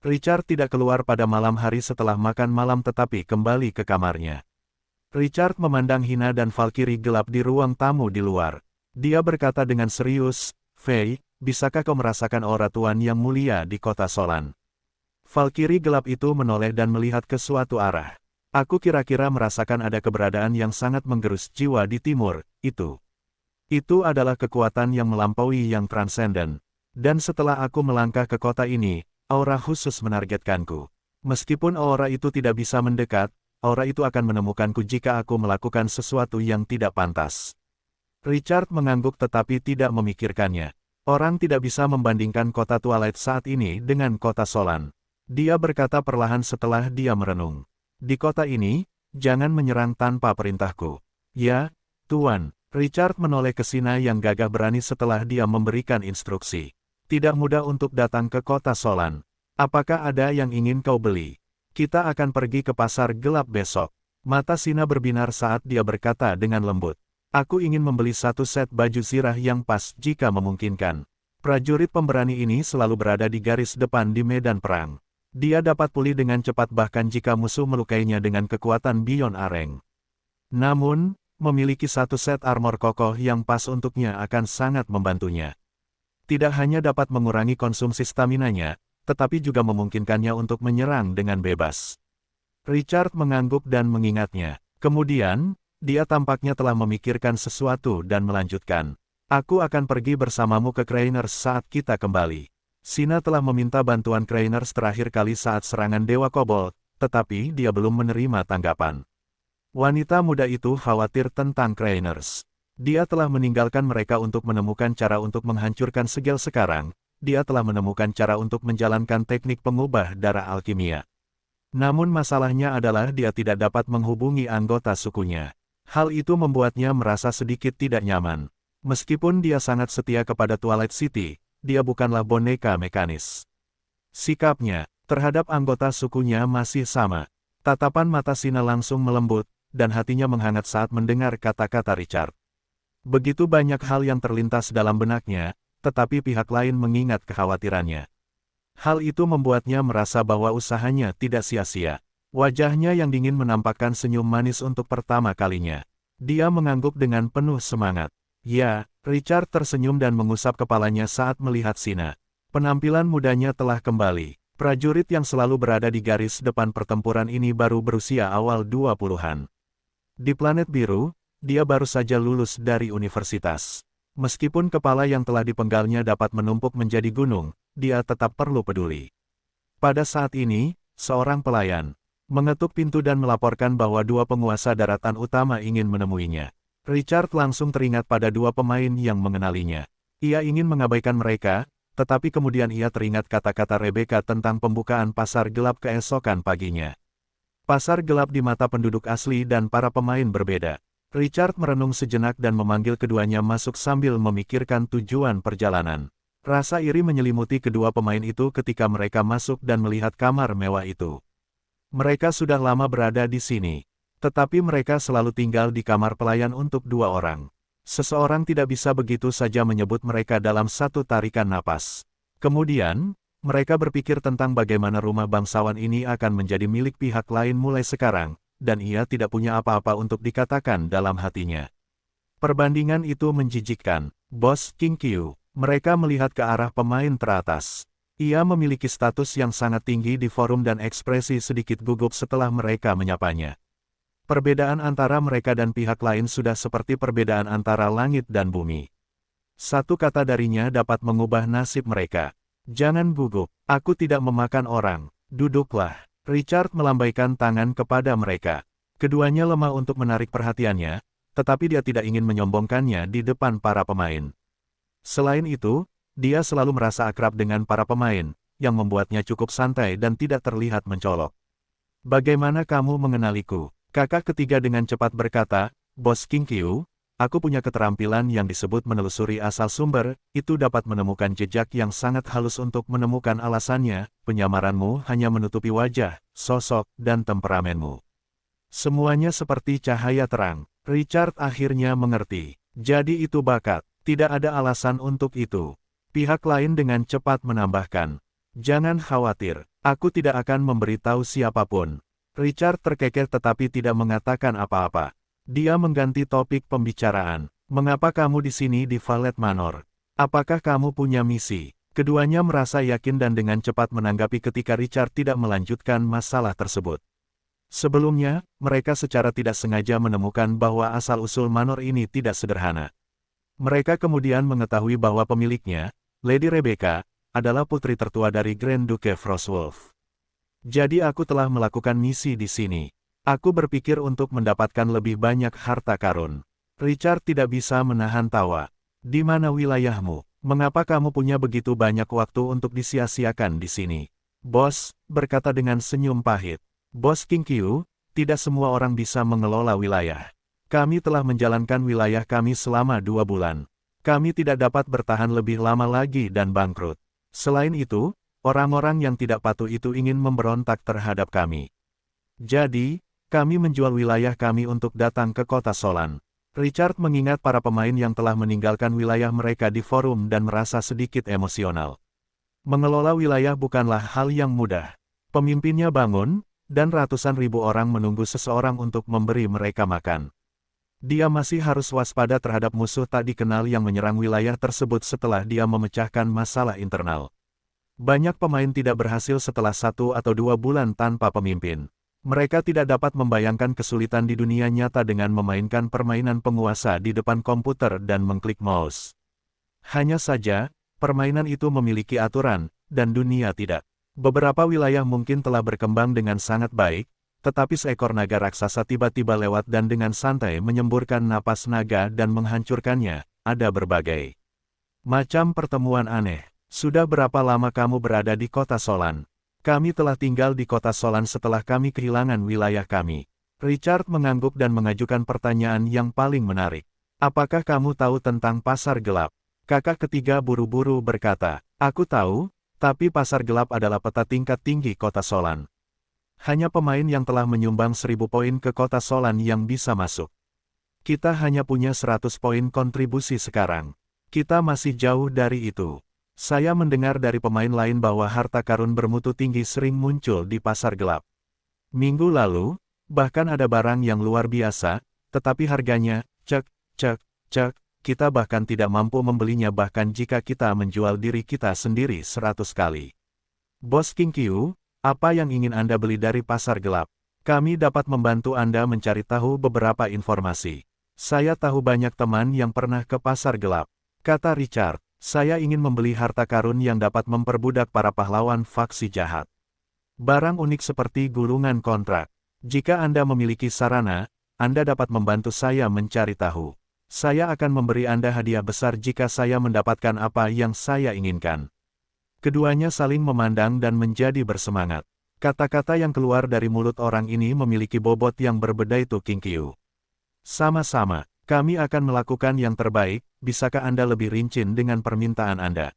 A: Richard tidak keluar pada malam hari setelah makan malam tetapi kembali ke kamarnya. Richard memandang Hina dan Valkyrie gelap di ruang tamu di luar. Dia berkata dengan serius, "Faye, bisakah kau merasakan aura Tuan yang mulia di kota Solan?" Valkyrie gelap itu menoleh dan melihat ke suatu arah. "Aku kira-kira merasakan ada keberadaan yang sangat menggerus jiwa di timur, itu. Itu adalah kekuatan yang melampaui yang transenden. Dan setelah aku melangkah ke kota ini, aura khusus menargetkanku. Meskipun aura itu tidak bisa mendekat, aura itu akan menemukanku jika aku melakukan sesuatu yang tidak pantas." Richard mengangguk tetapi tidak memikirkannya. Orang tidak bisa membandingkan kota Twilight saat ini dengan kota Solan. Dia berkata perlahan setelah dia merenung. "Di kota ini, jangan menyerang tanpa perintahku." "Ya, Tuan." Richard menoleh ke Sina yang gagah berani setelah dia memberikan instruksi. "Tidak mudah untuk datang ke kota Solan. Apakah ada yang ingin kau beli? Kita akan pergi ke pasar gelap besok." Mata Sina berbinar saat dia berkata dengan lembut. "Aku ingin membeli satu set baju zirah yang pas jika memungkinkan." Prajurit pemberani ini selalu berada di garis depan di medan perang. Dia dapat pulih dengan cepat bahkan jika musuh melukainya dengan kekuatan Beyond Areng. Namun, memiliki satu set armor kokoh yang pas untuknya akan sangat membantunya. Tidak hanya dapat mengurangi konsumsi staminanya, tetapi juga memungkinkannya untuk menyerang dengan bebas. Richard mengangguk dan mengingatnya. Kemudian, dia tampaknya telah memikirkan sesuatu dan melanjutkan. "Aku akan pergi bersamamu ke Crainers saat kita kembali." Sina telah meminta bantuan Crainers terakhir kali saat serangan Dewa Kobold, tetapi dia belum menerima tanggapan. Wanita muda itu khawatir tentang Crainers. Dia telah meninggalkan mereka untuk menemukan cara untuk menghancurkan segel sekarang. Dia telah menemukan cara untuk menjalankan teknik pengubah darah alkimia. Namun masalahnya adalah dia tidak dapat menghubungi anggota sukunya. Hal itu membuatnya merasa sedikit tidak nyaman. Meskipun dia sangat setia kepada Twilight City, dia bukanlah boneka mekanis. Sikapnya terhadap anggota sukunya masih sama. Tatapan mata Sina langsung melembut, dan hatinya menghangat saat mendengar kata-kata Richard. Begitu banyak hal yang terlintas dalam benaknya, tetapi pihak lain mengingat kekhawatirannya. Hal itu membuatnya merasa bahwa usahanya tidak sia-sia. Wajahnya yang dingin menampakkan senyum manis untuk pertama kalinya. Dia mengangguk dengan penuh semangat. Ya, Richard tersenyum dan mengusap kepalanya saat melihat Sina. Penampilan mudanya telah kembali. Prajurit yang selalu berada di garis depan pertempuran ini baru berusia awal 20-an. Di planet biru, dia baru saja lulus dari universitas. Meskipun kepala yang telah dipenggalnya dapat menumpuk menjadi gunung, dia tetap perlu peduli. Pada saat ini, seorang pelayan mengetuk pintu dan melaporkan bahwa dua penguasa daratan utama ingin menemuinya. Richard langsung teringat pada dua pemain yang mengenalinya. Ia ingin mengabaikan mereka, tetapi kemudian ia teringat kata-kata Rebecca tentang pembukaan pasar gelap keesokan paginya. Pasar gelap di mata penduduk asli dan para pemain berbeda. Richard merenung sejenak dan memanggil keduanya masuk sambil memikirkan tujuan perjalanan. Rasa iri menyelimuti kedua pemain itu ketika mereka masuk dan melihat kamar mewah itu. Mereka sudah lama berada di sini, tetapi mereka selalu tinggal di kamar pelayan untuk dua orang. Seseorang tidak bisa begitu saja menyebut mereka dalam satu tarikan napas. Kemudian, mereka berpikir tentang bagaimana rumah bangsawan ini akan menjadi milik pihak lain mulai sekarang, dan ia tidak punya apa-apa untuk dikatakan dalam hatinya. Perbandingan itu menjijikkan. Bos King Qiu, mereka melihat ke arah pemain teratas. Ia memiliki status yang sangat tinggi di forum dan ekspresi sedikit gugup setelah mereka menyapanya. Perbedaan antara mereka dan pihak lain sudah seperti perbedaan antara langit dan bumi. Satu kata darinya dapat mengubah nasib mereka. Jangan gugup, aku tidak memakan orang, duduklah. Richard melambaikan tangan kepada mereka. Keduanya lemah untuk menarik perhatiannya, tetapi dia tidak ingin menyombongkannya di depan para pemain. Selain itu, dia selalu merasa akrab dengan para pemain, yang membuatnya cukup santai dan tidak terlihat mencolok. Bagaimana kamu mengenaliku? Kakak ketiga dengan cepat berkata, Bos King Qiu, aku punya keterampilan yang disebut menelusuri asal sumber, itu dapat menemukan jejak yang sangat halus untuk menemukan alasannya, penyamaranmu hanya menutupi wajah, sosok, dan temperamenmu. Semuanya seperti cahaya terang. Richard akhirnya mengerti. Jadi itu bakat, tidak ada alasan untuk itu. Pihak lain dengan cepat menambahkan, jangan khawatir, aku tidak akan memberitahu siapapun. Richard terkekeh tetapi tidak mengatakan apa-apa. Dia mengganti topik pembicaraan. Mengapa kamu di sini di Valet Manor? Apakah kamu punya misi? Keduanya merasa yakin dan dengan cepat menanggapi ketika Richard tidak melanjutkan masalah tersebut. Sebelumnya, mereka secara tidak sengaja menemukan bahwa asal-usul manor ini tidak sederhana. Mereka kemudian mengetahui bahwa pemiliknya, Lady Rebecca, adalah putri tertua dari Grand Duke Frostwolf. Jadi aku telah melakukan misi di sini. Aku berpikir untuk mendapatkan lebih banyak harta karun. Richard tidak bisa menahan tawa. Di mana wilayahmu? Mengapa kamu punya begitu banyak waktu untuk disia-siakan di sini? Bos, berkata dengan senyum pahit. Bos King Qiu, tidak semua orang bisa mengelola wilayah. Kami telah menjalankan wilayah kami selama 2 bulan. Kami tidak dapat bertahan lebih lama lagi dan bangkrut. Selain itu, orang-orang yang tidak patuh itu ingin memberontak terhadap kami. Jadi, kami menjual wilayah kami untuk datang ke kota Solan. Richard mengingat para pemain yang telah meninggalkan wilayah mereka di forum dan merasa sedikit emosional. Mengelola wilayah bukanlah hal yang mudah. Pemimpinnya bangun, dan ratusan ribu orang menunggu seseorang untuk memberi mereka makan. Dia masih harus waspada terhadap musuh tak dikenal yang menyerang wilayah tersebut setelah dia memecahkan masalah internal. Banyak pemain tidak berhasil setelah 1 atau 2 bulan tanpa pemimpin. Mereka tidak dapat membayangkan kesulitan di dunia nyata dengan memainkan permainan penguasa di depan komputer dan mengklik mouse. Hanya saja, permainan itu memiliki aturan, dan dunia tidak. Beberapa wilayah mungkin telah berkembang dengan sangat baik, tetapi seekor naga raksasa tiba-tiba lewat dan dengan santai menyemburkan napas naga dan menghancurkannya. Ada berbagai macam pertemuan aneh. Sudah berapa lama kamu berada di kota Solan? Kami telah tinggal di kota Solan setelah kami kehilangan wilayah kami. Richard mengangguk dan mengajukan pertanyaan yang paling menarik. Apakah kamu tahu tentang pasar gelap? Kakak ketiga buru-buru berkata, aku tahu, tapi pasar gelap adalah peta tingkat tinggi kota Solan. Hanya pemain yang telah menyumbang 1000 poin ke kota Solan yang bisa masuk. Kita hanya punya 100 poin kontribusi sekarang. Kita masih jauh dari itu. Saya mendengar dari pemain lain bahwa harta karun bermutu tinggi sering muncul di pasar gelap. Minggu lalu, bahkan ada barang yang luar biasa, tetapi harganya, cek, kita bahkan tidak mampu membelinya bahkan jika kita menjual diri kita sendiri 100 kali. Bos King Qiu, apa yang ingin Anda beli dari pasar gelap? Kami dapat membantu Anda mencari tahu beberapa informasi. Saya tahu banyak teman yang pernah ke pasar gelap, kata Richard. Saya ingin membeli harta karun yang dapat memperbudak para pahlawan faksi jahat. Barang unik seperti gulungan kontrak. Jika Anda memiliki sarana, Anda dapat membantu saya mencari tahu. Saya akan memberi Anda hadiah besar jika saya mendapatkan apa yang saya inginkan. Keduanya saling memandang dan menjadi bersemangat. Kata-kata yang keluar dari mulut orang ini memiliki bobot yang berbeda itu King Qiu. Sama-sama, kami akan melakukan yang terbaik, bisakah Anda lebih rinci dengan permintaan Anda?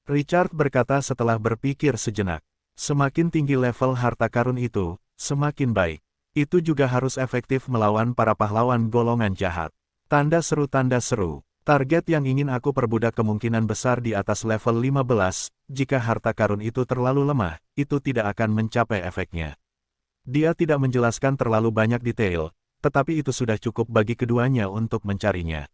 A: Richard berkata setelah berpikir sejenak. Semakin tinggi level harta karun itu, semakin baik. Itu juga harus efektif melawan para pahlawan golongan jahat. Tanda seru. Target yang ingin aku perbudak kemungkinan besar di atas level 15, jika harta karun itu terlalu lemah, itu tidak akan mencapai efeknya. Dia tidak menjelaskan terlalu banyak detail, tetapi itu sudah cukup bagi keduanya untuk mencarinya.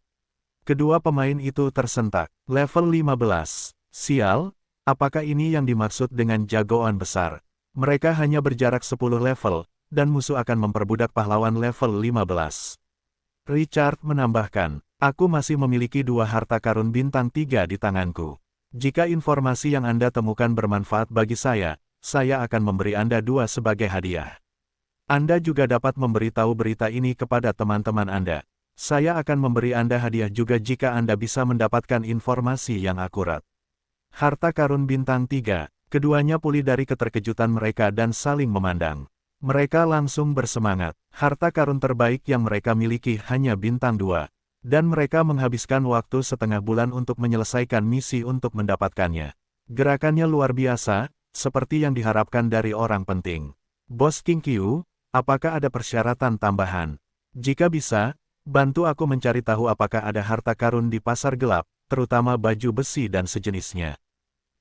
A: Kedua pemain itu tersentak. Level 15. Sial, apakah ini yang dimaksud dengan jagoan besar? Mereka hanya berjarak 10 level, dan musuh akan memperbudak pahlawan level 15. Richard menambahkan, aku masih memiliki 2 harta karun bintang 3 di tanganku. Jika informasi yang Anda temukan bermanfaat bagi saya akan memberi Anda 2 sebagai hadiah. Anda juga dapat memberitahu berita ini kepada teman-teman Anda. Saya akan memberi Anda hadiah juga jika Anda bisa mendapatkan informasi yang akurat. Harta karun bintang 3, keduanya pulih dari keterkejutan mereka dan saling memandang. Mereka langsung bersemangat. Harta karun terbaik yang mereka miliki hanya bintang 2. Dan mereka menghabiskan waktu setengah bulan untuk menyelesaikan misi untuk mendapatkannya. Gerakannya luar biasa, seperti yang diharapkan dari orang penting. Bos King Qiu, apakah ada persyaratan tambahan? Jika bisa, bantu aku mencari tahu apakah ada harta karun di pasar gelap, terutama baju besi dan sejenisnya.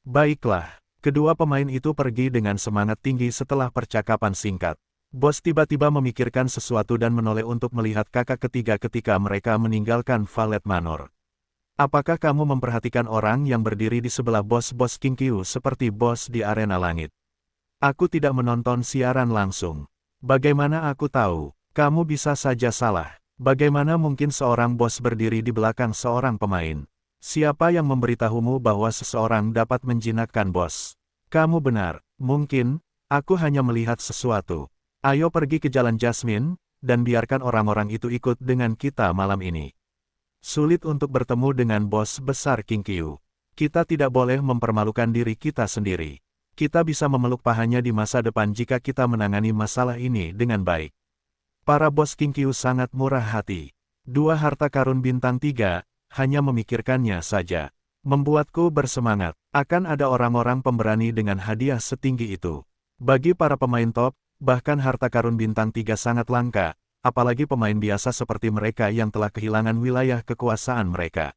A: Baiklah, kedua pemain itu pergi dengan semangat tinggi setelah percakapan singkat. Bos tiba-tiba memikirkan sesuatu dan menoleh untuk melihat kakak ketiga ketika mereka meninggalkan Valet Manor. Apakah kamu memperhatikan orang yang berdiri di sebelah bos-bos King Qiu seperti bos di arena langit? Aku tidak menonton siaran langsung. Bagaimana aku tahu? Kamu bisa saja salah. Bagaimana mungkin seorang bos berdiri di belakang seorang pemain? Siapa yang memberitahumu bahwa seseorang dapat menjinakkan bos? Kamu benar. Mungkin, aku hanya melihat sesuatu. Ayo pergi ke Jalan Jasmine, dan biarkan orang-orang itu ikut dengan kita malam ini. Sulit untuk bertemu dengan bos besar King Qiu. Kita tidak boleh mempermalukan diri kita sendiri. Kita bisa memeluk pahanya di masa depan jika kita menangani masalah ini dengan baik. Para bos King Qiu sangat murah hati. 2 harta karun bintang 3, hanya memikirkannya saja. Membuatku bersemangat. Akan ada orang-orang pemberani dengan hadiah setinggi itu. Bagi para pemain top, bahkan harta karun bintang 3 sangat langka, apalagi pemain biasa seperti mereka yang telah kehilangan wilayah kekuasaan mereka.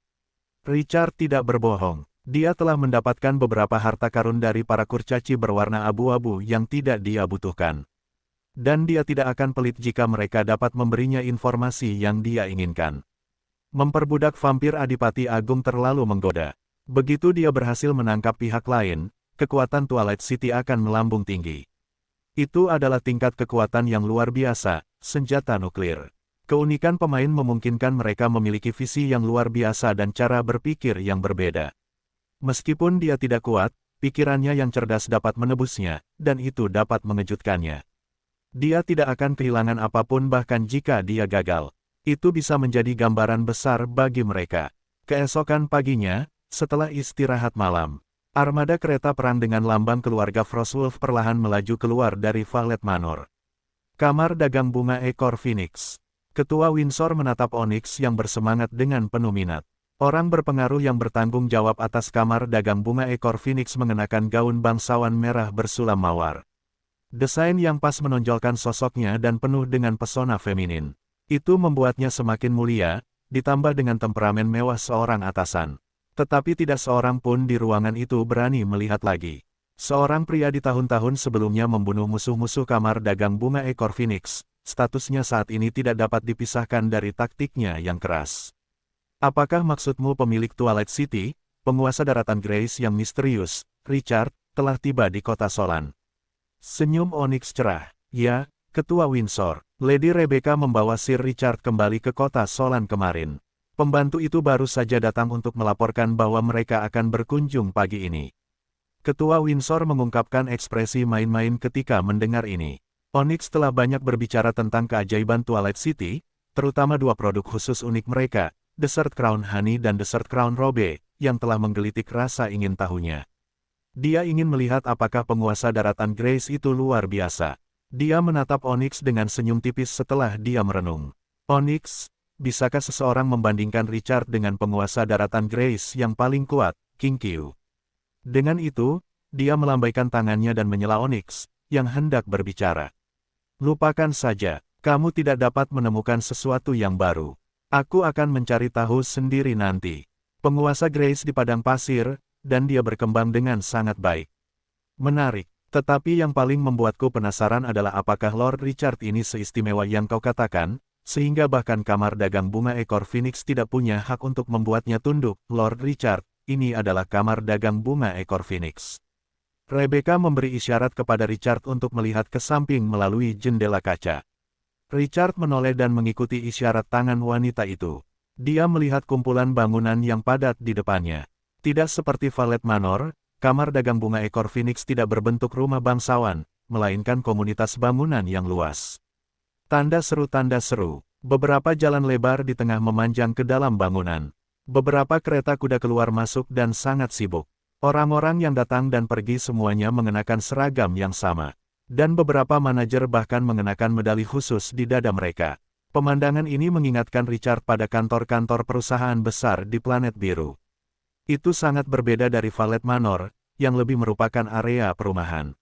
A: Richard tidak berbohong. Dia telah mendapatkan beberapa harta karun dari para kurcaci berwarna abu-abu yang tidak dia butuhkan. Dan dia tidak akan pelit jika mereka dapat memberinya informasi yang dia inginkan. Memperbudak vampir Adipati Agung terlalu menggoda. Begitu dia berhasil menangkap pihak lain, kekuatan Twilight City akan melambung tinggi. Itu adalah tingkat kekuatan yang luar biasa, senjata nuklir. Keunikan pemain memungkinkan mereka memiliki visi yang luar biasa dan cara berpikir yang berbeda. Meskipun dia tidak kuat, pikirannya yang cerdas dapat menebusnya, dan itu dapat mengejutkannya. Dia tidak akan kehilangan apapun bahkan jika dia gagal. Itu bisa menjadi gambaran besar bagi mereka. Keesokan paginya, setelah istirahat malam, armada kereta perang dengan lambang keluarga Frostwolf perlahan melaju keluar dari Valet Manor. Kamar dagang bunga ekor Phoenix. Ketua Windsor menatap Onyx yang bersemangat dengan penuh minat. Orang berpengaruh yang bertanggung jawab atas kamar dagang bunga ekor Phoenix mengenakan gaun bangsawan merah bersulam mawar. Desain yang pas menonjolkan sosoknya dan penuh dengan pesona feminin. Itu membuatnya semakin mulia, ditambah dengan temperamen mewah seorang atasan. Tetapi tidak seorang pun di ruangan itu berani melihat lagi. Seorang pria di tahun-tahun sebelumnya membunuh musuh-musuh kamar dagang bunga ekor Phoenix, statusnya saat ini tidak dapat dipisahkan dari taktiknya yang keras. Apakah maksudmu pemilik Twilight City, penguasa daratan Grace yang misterius, Richard, telah tiba di kota Solan? Senyum Onyx cerah. Ya, Ketua Windsor, Lady Rebecca membawa Sir Richard kembali ke kota Solan kemarin. Pembantu itu baru saja datang untuk melaporkan bahwa mereka akan berkunjung pagi ini. Ketua Windsor mengungkapkan ekspresi main-main ketika mendengar ini. Onyx telah banyak berbicara tentang keajaiban Twilight City, terutama dua produk khusus unik mereka, Desert Crown Honey dan Desert Crown Robe, yang telah menggelitik rasa ingin tahunya. Dia ingin melihat apakah penguasa daratan Grace itu luar biasa. Dia menatap Onyx dengan senyum tipis setelah dia merenung. Onyx, bisakah seseorang membandingkan Richard dengan penguasa daratan Grace yang paling kuat, King Q? Dengan itu, dia melambaikan tangannya dan menyela Onyx, yang hendak berbicara. Lupakan saja, kamu tidak dapat menemukan sesuatu yang baru. Aku akan mencari tahu sendiri nanti. Penguasa Grace di padang pasir, dan dia berkembang dengan sangat baik. Menarik, tetapi yang paling membuatku penasaran adalah apakah Lord Richard ini seistimewa yang kau katakan, sehingga bahkan kamar dagang bunga ekor Phoenix tidak punya hak untuk membuatnya tunduk. Lord Richard, ini adalah kamar dagang bunga ekor Phoenix. Rebecca memberi isyarat kepada Richard untuk melihat ke samping melalui jendela kaca. Richard menoleh dan mengikuti isyarat tangan wanita itu. Dia melihat kumpulan bangunan yang padat di depannya. Tidak seperti Valet Manor, kamar dagang bunga ekor Phoenix tidak berbentuk rumah bangsawan, melainkan komunitas bangunan yang luas. Tanda seru, beberapa jalan lebar di tengah memanjang ke dalam bangunan. Beberapa kereta kuda keluar masuk dan sangat sibuk. Orang-orang yang datang dan pergi semuanya mengenakan seragam yang sama. Dan beberapa manajer bahkan mengenakan medali khusus di dada mereka. Pemandangan ini mengingatkan Richard pada kantor-kantor perusahaan besar di planet biru. Itu sangat berbeda dari Valet Manor, yang lebih merupakan area perumahan.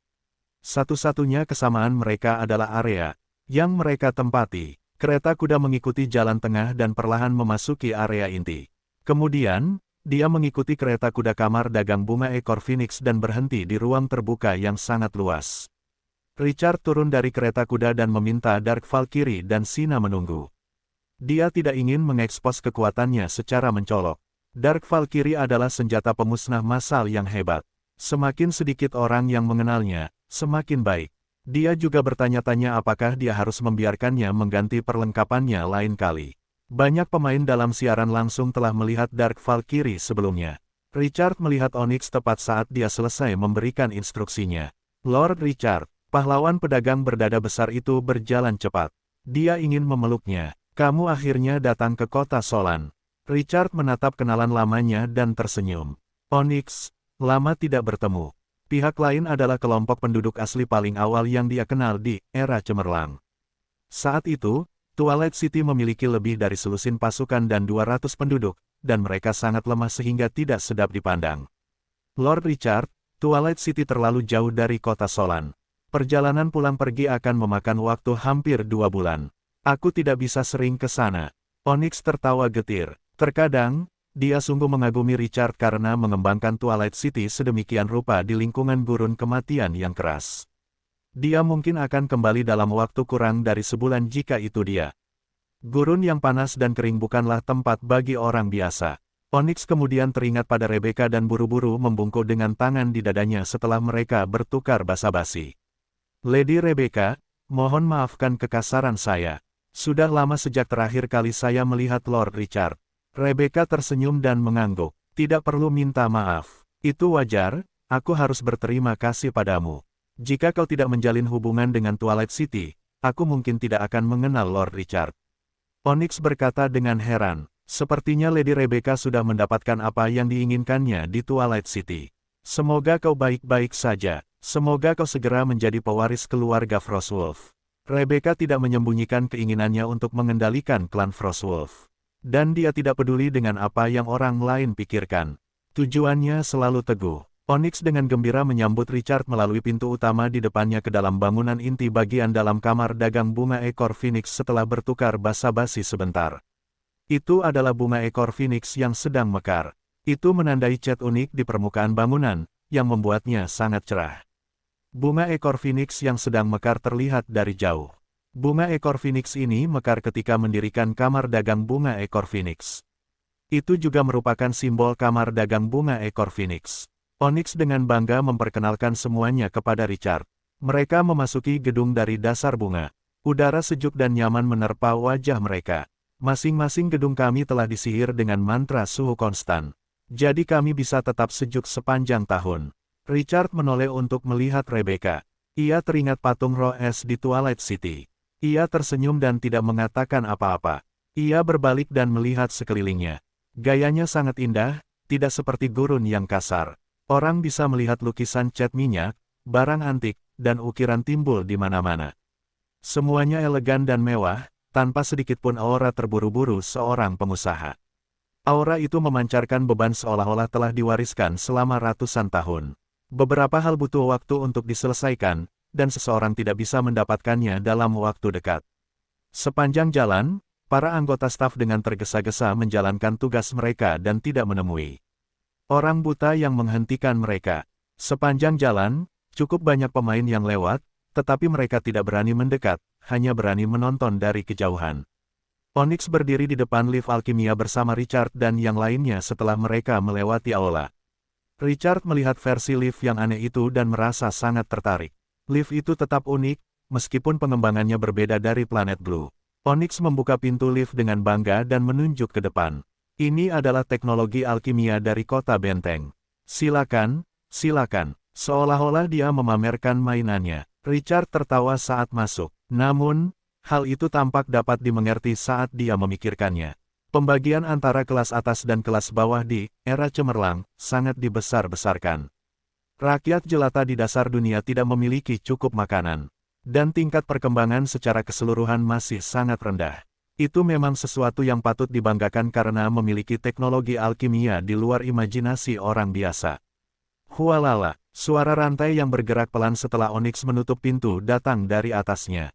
A: Satu-satunya kesamaan mereka adalah area yang mereka tempati. Kereta kuda mengikuti jalan tengah dan perlahan memasuki area inti. Kemudian, dia mengikuti kereta kuda kamar dagang bunga ekor Phoenix dan berhenti di ruang terbuka yang sangat luas. Richard turun dari kereta kuda dan meminta Dark Valkyrie dan Sina menunggu. Dia tidak ingin mengekspos kekuatannya secara mencolok. Dark Valkyrie adalah senjata pemusnah massal yang hebat. Semakin sedikit orang yang mengenalnya, semakin baik. Dia juga bertanya-tanya apakah dia harus membiarkannya mengganti perlengkapannya lain kali. Banyak pemain dalam siaran langsung telah melihat Dark Valkyrie sebelumnya. Richard melihat Onyx tepat saat dia selesai memberikan instruksinya. Lord Richard, pahlawan pedagang berdada besar itu berjalan cepat. Dia ingin memeluknya. Kamu akhirnya datang ke kota Solan. Richard menatap kenalan lamanya dan tersenyum. Onyx, lama tidak bertemu. Pihak lain adalah kelompok penduduk asli paling awal yang dia kenal di era cemerlang. Saat itu, Twilight City memiliki lebih dari selusin pasukan dan 200 penduduk, dan mereka sangat lemah sehingga tidak sedap dipandang. Lord Richard, Twilight City terlalu jauh dari kota Solan. Perjalanan pulang pergi akan memakan waktu hampir 2 bulan. Aku tidak bisa sering ke sana. Onyx tertawa getir. Terkadang, dia sungguh mengagumi Richard karena mengembangkan Twilight City sedemikian rupa di lingkungan gurun kematian yang keras. Dia mungkin akan kembali dalam waktu kurang dari sebulan jika itu dia. Gurun yang panas dan kering bukanlah tempat bagi orang biasa. Onyx kemudian teringat pada Rebecca dan buru-buru membungkuk dengan tangan di dadanya setelah mereka bertukar basa-basi. Lady Rebecca, mohon maafkan kekasaran saya. Sudah lama sejak terakhir kali saya melihat Lord Richard. Rebecca tersenyum dan mengangguk. Tidak perlu minta maaf. Itu wajar, aku harus berterima kasih padamu. Jika kau tidak menjalin hubungan dengan Twilight City, aku mungkin tidak akan mengenal Lord Richard. Onyx berkata dengan heran. Sepertinya Lady Rebecca sudah mendapatkan apa yang diinginkannya di Twilight City. Semoga kau baik-baik saja. Semoga kau segera menjadi pewaris keluarga Frostwolf. Rebecca tidak menyembunyikan keinginannya untuk mengendalikan klan Frostwolf. Dan dia tidak peduli dengan apa yang orang lain pikirkan. Tujuannya selalu teguh. Onyx dengan gembira menyambut Richard melalui pintu utama di depannya ke dalam bangunan inti bagian dalam kamar dagang bunga ekor Phoenix setelah bertukar basa-basi sebentar. Itu adalah bunga ekor Phoenix yang sedang mekar. Itu menandai cat unik di permukaan bangunan, yang membuatnya sangat cerah. Bunga ekor Phoenix yang sedang mekar terlihat dari jauh. Bunga ekor Phoenix ini mekar ketika mendirikan kamar dagang bunga ekor Phoenix. Itu juga merupakan simbol kamar dagang bunga ekor Phoenix. Onyx dengan bangga memperkenalkan semuanya kepada Richard. Mereka memasuki gedung dari dasar bunga. Udara sejuk dan nyaman menerpa wajah mereka. Masing-masing gedung kami telah disihir dengan mantra suhu konstan. Jadi kami bisa tetap sejuk sepanjang tahun. Richard menoleh untuk melihat Rebecca. Ia teringat patung roh es di Twilight City. Ia tersenyum dan tidak mengatakan apa-apa. Ia berbalik dan melihat sekelilingnya. Gayanya sangat indah, tidak seperti gurun yang kasar. Orang bisa melihat lukisan cat minyak, barang antik, dan ukiran timbul di mana-mana. Semuanya elegan dan mewah, tanpa sedikit pun aura terburu-buru seorang pengusaha. Aura itu memancarkan beban seolah-olah telah diwariskan selama ratusan tahun. Beberapa hal butuh waktu untuk diselesaikan, dan seseorang tidak bisa mendapatkannya dalam waktu dekat. Sepanjang jalan, para anggota staf dengan tergesa-gesa menjalankan tugas mereka dan tidak menemui orang buta yang menghentikan mereka. Sepanjang jalan, cukup banyak pemain yang lewat, tetapi mereka tidak berani mendekat, hanya berani menonton dari kejauhan. Onyx berdiri di depan lift alkimia bersama Richard dan yang lainnya setelah mereka melewati aula. Richard melihat versi lift yang aneh itu dan merasa sangat tertarik. Lift itu tetap unik, meskipun pengembangannya berbeda dari planet Blue. Onyx membuka pintu lift dengan bangga dan menunjuk ke depan. Ini adalah teknologi alkimia dari kota benteng. Silakan, silakan. Seolah-olah dia memamerkan mainannya. Richard tertawa saat masuk. Namun, hal itu tampak dapat dimengerti saat dia memikirkannya. Pembagian antara kelas atas dan kelas bawah di era cemerlang sangat dibesar-besarkan. Rakyat jelata di dasar dunia tidak memiliki cukup makanan, dan tingkat perkembangan secara keseluruhan masih sangat rendah. Itu memang sesuatu yang patut dibanggakan karena memiliki teknologi alkimia di luar imajinasi orang biasa. Hualala, suara rantai yang bergerak pelan setelah Onyx menutup pintu datang dari atasnya.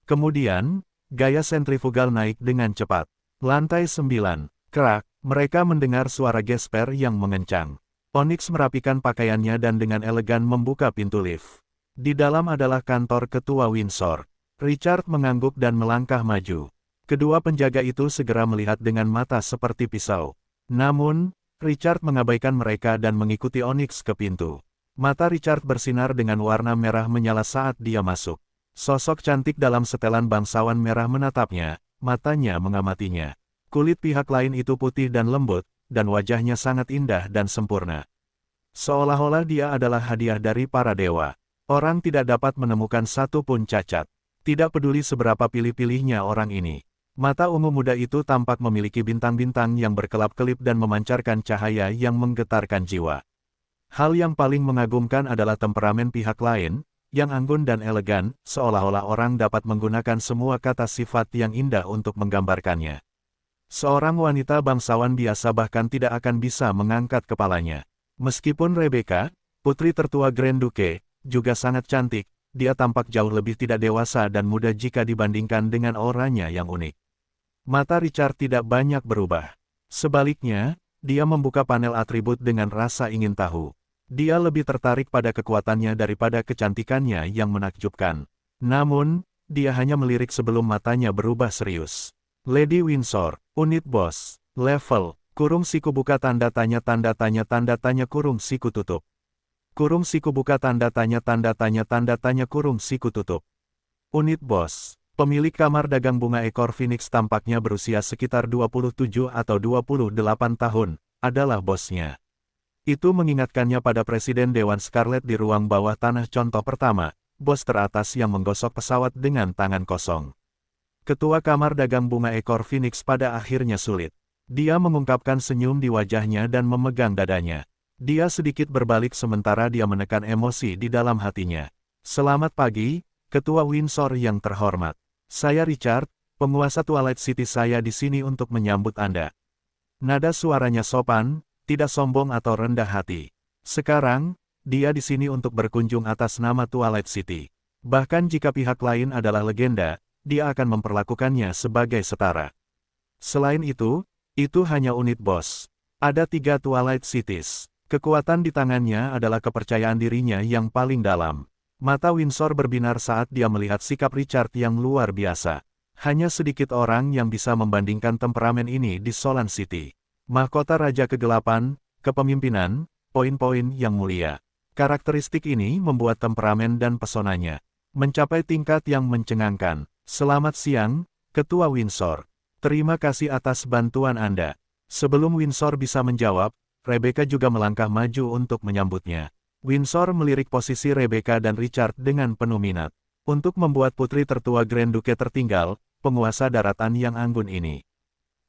A: Kemudian, gaya sentrifugal naik dengan cepat. Lantai 9. Kerak, mereka mendengar suara gesper yang mengencang. Onyx merapikan pakaiannya dan dengan elegan membuka pintu lift. Di dalam adalah kantor ketua Windsor. Richard mengangguk dan melangkah maju. Kedua penjaga itu segera melihat dengan mata seperti pisau. Namun, Richard mengabaikan mereka dan mengikuti Onyx ke pintu. Mata Richard bersinar dengan warna merah menyala saat dia masuk. Sosok cantik dalam setelan bangsawan merah menatapnya. Matanya mengamatinya. Kulit pihak lain itu putih dan lembut, dan wajahnya sangat indah dan sempurna. Seolah-olah dia adalah hadiah dari para dewa. Orang tidak dapat menemukan satu pun cacat. Tidak peduli seberapa pilih-pilihnya orang ini. Mata ungu muda itu tampak memiliki bintang-bintang yang berkelap-kelip dan memancarkan cahaya yang menggetarkan jiwa. Hal yang paling mengagumkan adalah temperamen pihak lain, yang anggun dan elegan, seolah-olah orang dapat menggunakan semua kata sifat yang indah untuk menggambarkannya. Seorang wanita bangsawan biasa bahkan tidak akan bisa mengangkat kepalanya. Meskipun Rebecca, putri tertua Grand Duke, juga sangat cantik, dia tampak jauh lebih tidak dewasa dan muda jika dibandingkan dengan auranya yang unik. Mata Richard tidak banyak berubah. Sebaliknya, dia membuka panel atribut dengan rasa ingin tahu. Dia lebih tertarik pada kekuatannya daripada kecantikannya yang menakjubkan. Namun, dia hanya melirik sebelum matanya berubah serius. Lady Windsor, unit bos, level, kurung siku buka tanda tanya kurung siku tutup. Kurung siku buka tanda tanya kurung siku tutup. Unit bos, pemilik kamar dagang bunga ekor Phoenix tampaknya berusia sekitar 27 atau 28 tahun, adalah bosnya. Itu mengingatkannya pada Presiden Dewan Scarlet di ruang bawah tanah contoh pertama, bos teratas yang menggosok pesawat dengan tangan kosong. Ketua kamar dagang bunga ekor Phoenix pada akhirnya sulit. Dia mengungkapkan senyum di wajahnya dan memegang dadanya. Dia sedikit berbalik sementara dia menekan emosi di dalam hatinya. Selamat pagi, Ketua Windsor yang terhormat. Saya Richard, penguasa Twilight City, saya di sini untuk menyambut Anda. Nada suaranya sopan, tidak sombong atau rendah hati. Sekarang, dia di sini untuk berkunjung atas nama Twilight City. Bahkan jika pihak lain adalah legenda, dia akan memperlakukannya sebagai setara. Selain itu hanya unit bos. Ada 3 Twilight Cities. Kekuatan di tangannya adalah kepercayaan dirinya yang paling dalam. Mata Windsor berbinar saat dia melihat sikap Richard yang luar biasa. Hanya sedikit orang yang bisa membandingkan temperamen ini di Solan City. Mahkota Raja Kegelapan, kepemimpinan, poin-poin yang mulia. Karakteristik ini membuat temperamen dan pesonanya mencapai tingkat yang mencengangkan. Selamat siang, Ketua Windsor. Terima kasih atas bantuan Anda. Sebelum Windsor bisa menjawab, Rebecca juga melangkah maju untuk menyambutnya. Windsor melirik posisi Rebecca dan Richard dengan penuh minat. Untuk membuat putri tertua Grand Duke tertinggal, penguasa daratan yang anggun ini.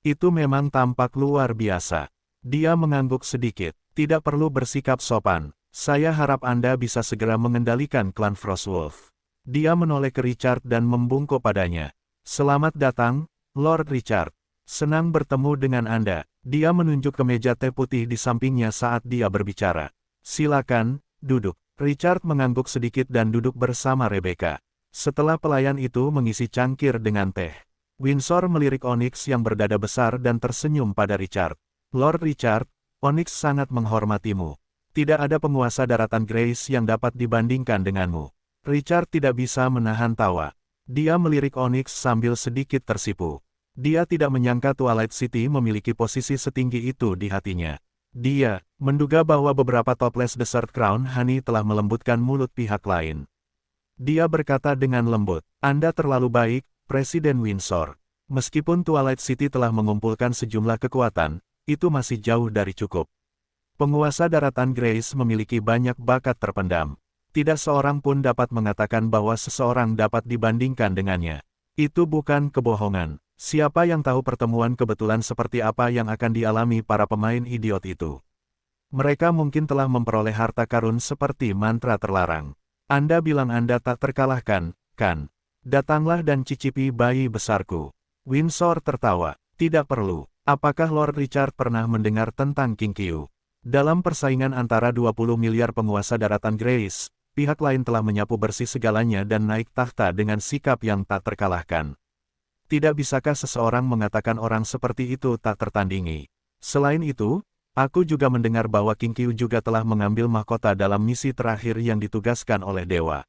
A: Itu memang tampak luar biasa. Dia mengangguk sedikit. Tidak perlu bersikap sopan. Saya harap Anda bisa segera mengendalikan klan Frostwolf. Dia menoleh ke Richard dan membungkuk padanya. Selamat datang, Lord Richard. Senang bertemu dengan Anda. Dia menunjuk ke meja teh putih di sampingnya saat dia berbicara. Silakan, duduk. Richard mengangguk sedikit dan duduk bersama Rebecca. Setelah pelayan itu mengisi cangkir dengan teh, Windsor melirik Onyx yang berdada besar dan tersenyum pada Richard. Lord Richard, Onyx sangat menghormatimu. Tidak ada penguasa daratan Grace yang dapat dibandingkan denganmu. Richard tidak bisa menahan tawa. Dia melirik Onyx sambil sedikit tersipu. Dia tidak menyangka Twilight City memiliki posisi setinggi itu di hatinya. Dia menduga bahwa beberapa toples Desert Crown Honey telah melembutkan mulut pihak lain. Dia berkata dengan lembut, Anda terlalu baik, Presiden Windsor. Meskipun Twilight City telah mengumpulkan sejumlah kekuatan, itu masih jauh dari cukup. Penguasa daratan Grace memiliki banyak bakat terpendam. Tidak seorang pun dapat mengatakan bahwa seseorang dapat dibandingkan dengannya. Itu bukan kebohongan. Siapa yang tahu pertemuan kebetulan seperti apa yang akan dialami para pemain idiot itu? Mereka mungkin telah memperoleh harta karun seperti mantra terlarang. Anda bilang Anda tak terkalahkan, kan? Datanglah dan cicipi bayi besarku. Windsor tertawa. Tidak perlu. Apakah Lord Richard pernah mendengar tentang King Qiu? Dalam persaingan antara 20 miliar penguasa daratan Grace, pihak lain telah menyapu bersih segalanya dan naik tahta dengan sikap yang tak terkalahkan. Tidak bisakah seseorang mengatakan orang seperti itu tak tertandingi? Selain itu, aku juga mendengar bahwa King Qiu juga telah mengambil mahkota dalam misi terakhir yang ditugaskan oleh dewa.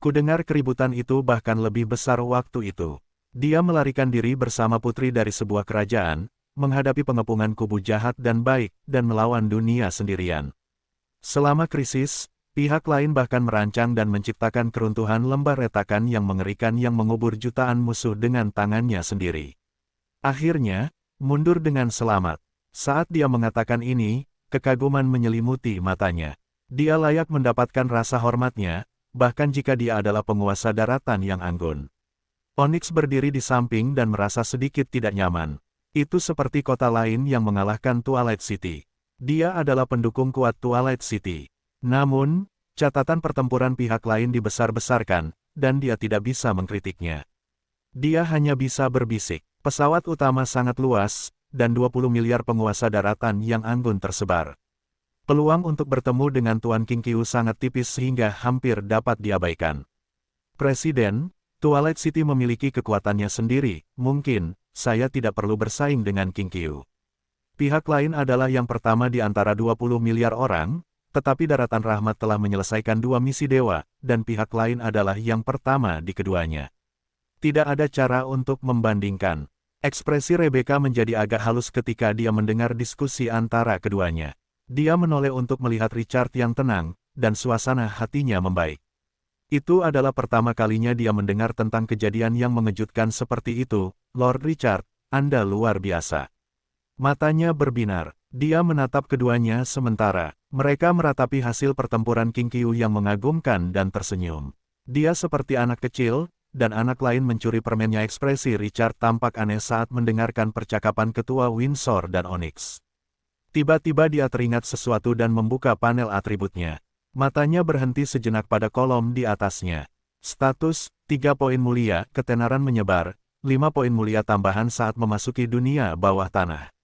A: Kudengar keributan itu bahkan lebih besar waktu itu. Dia melarikan diri bersama putri dari sebuah kerajaan, menghadapi pengepungan kubu jahat dan baik, dan melawan dunia sendirian. Selama krisis, pihak lain bahkan merancang dan menciptakan keruntuhan lembah retakan yang mengerikan yang mengubur jutaan musuh dengan tangannya sendiri. Akhirnya, mundur dengan selamat. Saat dia mengatakan ini, kekaguman menyelimuti matanya. Dia layak mendapatkan rasa hormatnya, bahkan jika dia adalah penguasa daratan yang anggun. Onyx berdiri di samping dan merasa sedikit tidak nyaman. Itu seperti kota lain yang mengalahkan Twilight City. Dia adalah pendukung kuat Twilight City. Namun, catatan pertempuran pihak lain dibesar-besarkan, dan dia tidak bisa mengkritiknya. Dia hanya bisa berbisik. Pesawat utama sangat luas, dan 20 miliar penguasa daratan yang anggun tersebar. Peluang untuk bertemu dengan Tuan King Qiu sangat tipis sehingga hampir dapat diabaikan. Presiden, Twilight City memiliki kekuatannya sendiri, mungkin, saya tidak perlu bersaing dengan King Qiu. Pihak lain adalah yang pertama di antara 20 miliar orang, tetapi daratan rahmat telah menyelesaikan 2 misi dewa, dan pihak lain adalah yang pertama di keduanya. Tidak ada cara untuk membandingkan. Ekspresi Rebecca menjadi agak halus ketika dia mendengar diskusi antara keduanya. Dia menoleh untuk melihat Richard yang tenang, dan suasana hatinya membaik. Itu adalah pertama kalinya dia mendengar tentang kejadian yang mengejutkan seperti itu. Lord Richard, Anda luar biasa. Matanya berbinar. Dia menatap keduanya sementara. Mereka meratapi hasil pertempuran King Qiu yang mengagumkan dan tersenyum. Dia seperti anak kecil, dan anak lain mencuri permennya. Ekspresi Richard tampak aneh saat mendengarkan percakapan Ketua Windsor dan Onyx. Tiba-tiba dia teringat sesuatu dan membuka panel atributnya. Matanya berhenti sejenak pada kolom di atasnya. Status, 3 poin mulia, ketenaran menyebar, 5 poin mulia tambahan saat memasuki dunia bawah tanah.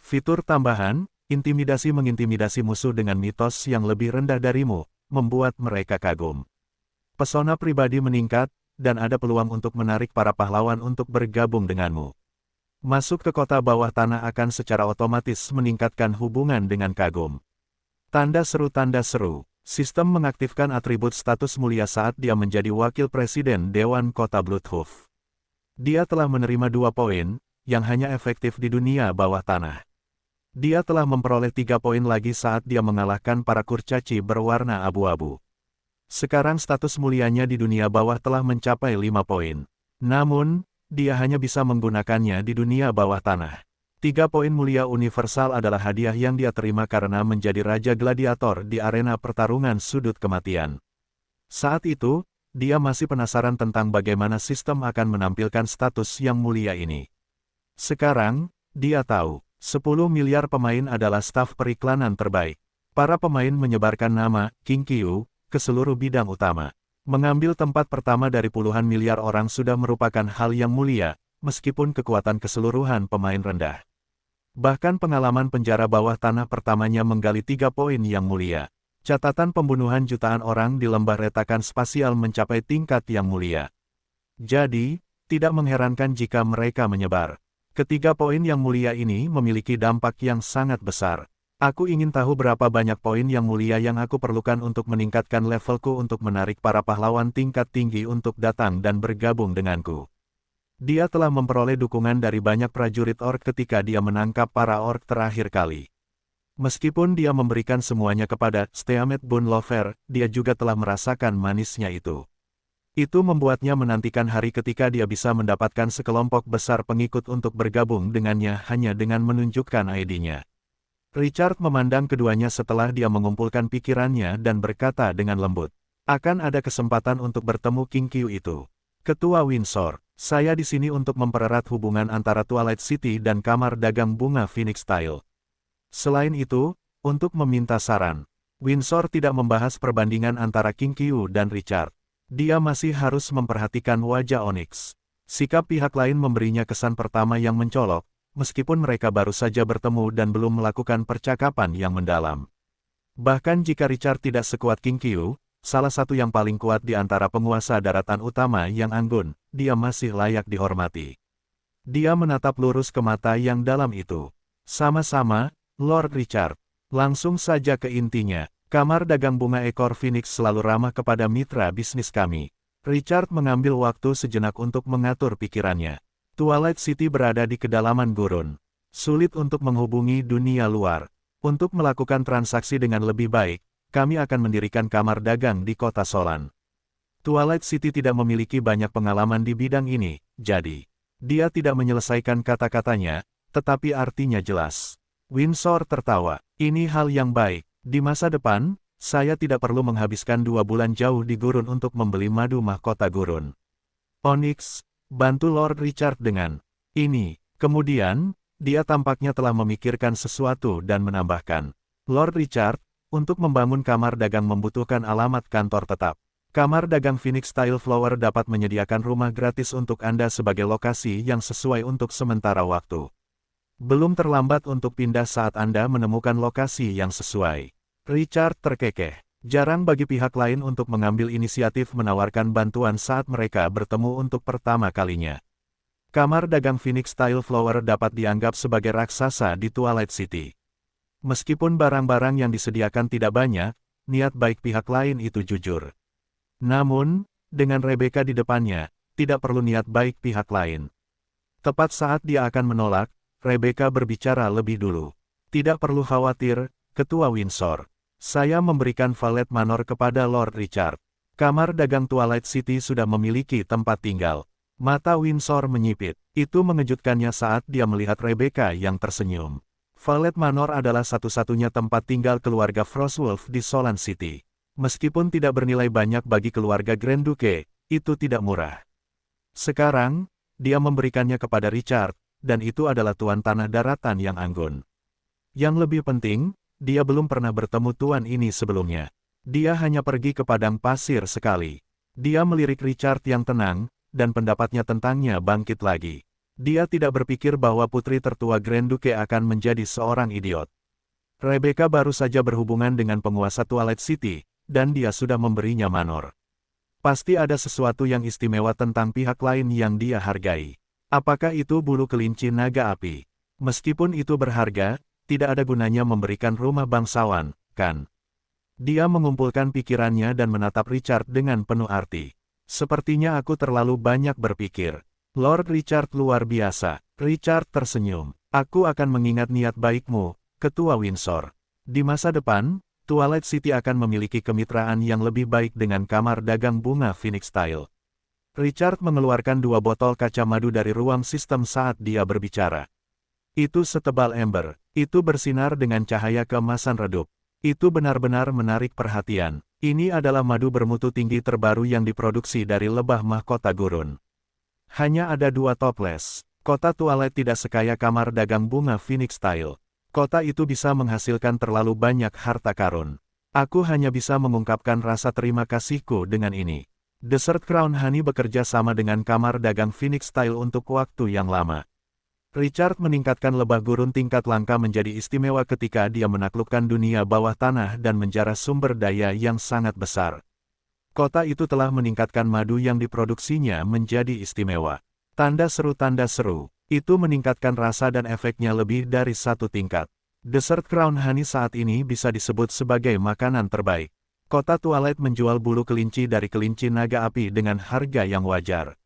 A: Fitur tambahan, intimidasi mengintimidasi musuh dengan mitos yang lebih rendah darimu, membuat mereka kagum. Pesona pribadi meningkat, dan ada peluang untuk menarik para pahlawan untuk bergabung denganmu. Masuk ke kota bawah tanah akan secara otomatis meningkatkan hubungan dengan kagum. Tanda seru. Sistem mengaktifkan atribut status mulia saat dia menjadi wakil presiden Dewan Kota Bloodhoof. Dia telah menerima 2 poin, yang hanya efektif di dunia bawah tanah. Dia telah memperoleh 3 poin lagi saat dia mengalahkan para kurcaci berwarna abu-abu. Sekarang status mulianya di dunia bawah telah mencapai 5 poin. Namun, dia hanya bisa menggunakannya di dunia bawah tanah. 3 poin mulia universal adalah hadiah yang dia terima karena menjadi Raja Gladiator di arena pertarungan sudut kematian. Saat itu, dia masih penasaran tentang bagaimana sistem akan menampilkan status yang mulia ini. Sekarang, dia tahu, 10 miliar pemain adalah staf periklanan terbaik. Para pemain menyebarkan nama King Qiu ke seluruh bidang utama. Mengambil tempat pertama dari puluhan miliar orang sudah merupakan hal yang mulia, meskipun kekuatan keseluruhan pemain rendah. Bahkan pengalaman penjara bawah tanah pertamanya menggali 3 poin yang mulia. Catatan pembunuhan jutaan orang di lembah retakan spasial mencapai tingkat yang mulia. Jadi, tidak mengherankan jika mereka menyebar. Ketiga poin yang mulia ini memiliki dampak yang sangat besar. Aku ingin tahu berapa banyak poin yang mulia yang aku perlukan untuk meningkatkan levelku untuk menarik para pahlawan tingkat tinggi untuk datang dan bergabung denganku. Dia telah memperoleh dukungan dari banyak prajurit orc ketika dia menangkap para orc terakhir kali. Meskipun dia memberikan semuanya kepada Steamet Bonelover, dia juga telah merasakan manisnya itu. Itu membuatnya menantikan hari ketika dia bisa mendapatkan sekelompok besar pengikut untuk bergabung dengannya hanya dengan menunjukkan ID-nya. Richard memandang keduanya setelah dia mengumpulkan pikirannya dan berkata dengan lembut, "Akan ada kesempatan untuk bertemu King Qiu itu. Ketua Windsor. Saya di sini untuk mempererat hubungan antara Twilight City dan Kamar Dagang Bunga Phoenix Style. Selain itu, untuk meminta saran, Windsor tidak membahas perbandingan antara King Qiu dan Richard. Dia masih harus memperhatikan wajah Onyx. Sikap pihak lain memberinya kesan pertama yang mencolok, meskipun mereka baru saja bertemu dan belum melakukan percakapan yang mendalam. Bahkan jika Richard tidak sekuat King Qiu, salah satu yang paling kuat di antara penguasa daratan utama yang anggun, dia masih layak dihormati. Dia menatap lurus ke mata yang dalam itu. Sama-sama, Lord Richard. Langsung saja ke intinya, Kamar Dagang Bunga Ekor Phoenix selalu ramah kepada mitra bisnis kami. Richard mengambil waktu sejenak untuk mengatur pikirannya. Twilight City berada di kedalaman gurun. Sulit untuk menghubungi dunia luar. Untuk melakukan transaksi dengan lebih baik, kami akan mendirikan kamar dagang di kota Solan. Twilight City tidak memiliki banyak pengalaman di bidang ini, jadi dia tidak menyelesaikan kata-katanya, tetapi artinya jelas. Windsor tertawa. Ini hal yang baik. Di masa depan, saya tidak perlu menghabiskan 2 bulan jauh di gurun untuk membeli madu mahkota gurun. Onyx, bantu Lord Richard dengan ini. Kemudian, dia tampaknya telah memikirkan sesuatu dan menambahkan, Lord Richard, untuk membangun kamar dagang membutuhkan alamat kantor tetap. Kamar dagang Phoenix Style Flower dapat menyediakan rumah gratis untuk Anda sebagai lokasi yang sesuai untuk sementara waktu. Belum terlambat untuk pindah saat Anda menemukan lokasi yang sesuai. Richard terkekeh. Jarang bagi pihak lain untuk mengambil inisiatif menawarkan bantuan saat mereka bertemu untuk pertama kalinya. Kamar dagang Phoenix Style Flower dapat dianggap sebagai raksasa di Twilight City. Meskipun barang-barang yang disediakan tidak banyak, niat baik pihak lain itu jujur. Namun, dengan Rebecca di depannya, tidak perlu niat baik pihak lain. Tepat saat dia akan menolak, Rebecca berbicara lebih dulu. Tidak perlu khawatir, Ketua Windsor. Saya memberikan valet manor kepada Lord Richard. Kamar dagang Twilight City sudah memiliki tempat tinggal. Mata Windsor menyipit. Itu mengejutkannya saat dia melihat Rebecca yang tersenyum. Valet Manor adalah satu-satunya tempat tinggal keluarga Frostwolf di Solan City. Meskipun tidak bernilai banyak bagi keluarga Grand Duke, itu tidak murah. Sekarang, dia memberikannya kepada Richard, dan itu adalah tuan tanah daratan yang anggun. Yang lebih penting, dia belum pernah bertemu tuan ini sebelumnya. Dia hanya pergi ke padang pasir sekali. Dia melirik Richard yang tenang, dan pendapatnya tentangnya bangkit lagi. Dia tidak berpikir bahwa putri tertua Grand Duke akan menjadi seorang idiot. Rebecca baru saja berhubungan dengan penguasa Twilight City, dan dia sudah memberinya manor. Pasti ada sesuatu yang istimewa tentang pihak lain yang dia hargai. Apakah itu bulu kelinci naga api? Meskipun itu berharga, tidak ada gunanya memberikan rumah bangsawan, kan? Dia mengumpulkan pikirannya dan menatap Richard dengan penuh arti. Sepertinya aku terlalu banyak berpikir. Lord Richard luar biasa. Richard tersenyum. Aku akan mengingat niat baikmu, Ketua Windsor. Di masa depan, Twilight City akan memiliki kemitraan yang lebih baik dengan kamar dagang bunga Phoenix Style. Richard mengeluarkan 2 botol kaca madu dari ruang sistem saat dia berbicara. Itu setebal ember. Itu bersinar dengan cahaya keemasan redup. Itu benar-benar menarik perhatian. Ini adalah madu bermutu tinggi terbaru yang diproduksi dari lebah mahkota gurun. Hanya ada 2 toples. Kota Twilight tidak sekaya kamar dagang bunga Phoenix Style. Kota itu bisa menghasilkan terlalu banyak harta karun. Aku hanya bisa mengungkapkan rasa terima kasihku dengan ini. Desert Crown Honey bekerja sama dengan kamar dagang Phoenix Style untuk waktu yang lama. Richard meningkatkan lebah gurun tingkat langka menjadi istimewa ketika dia menaklukkan dunia bawah tanah dan menjara sumber daya yang sangat besar. Kota itu telah meningkatkan madu yang diproduksinya menjadi istimewa. Tanda seru, itu meningkatkan rasa dan efeknya lebih dari 1 tingkat. Desert Crown Honey saat ini bisa disebut sebagai makanan terbaik. Kota Twilight menjual bulu kelinci dari kelinci naga api dengan harga yang wajar.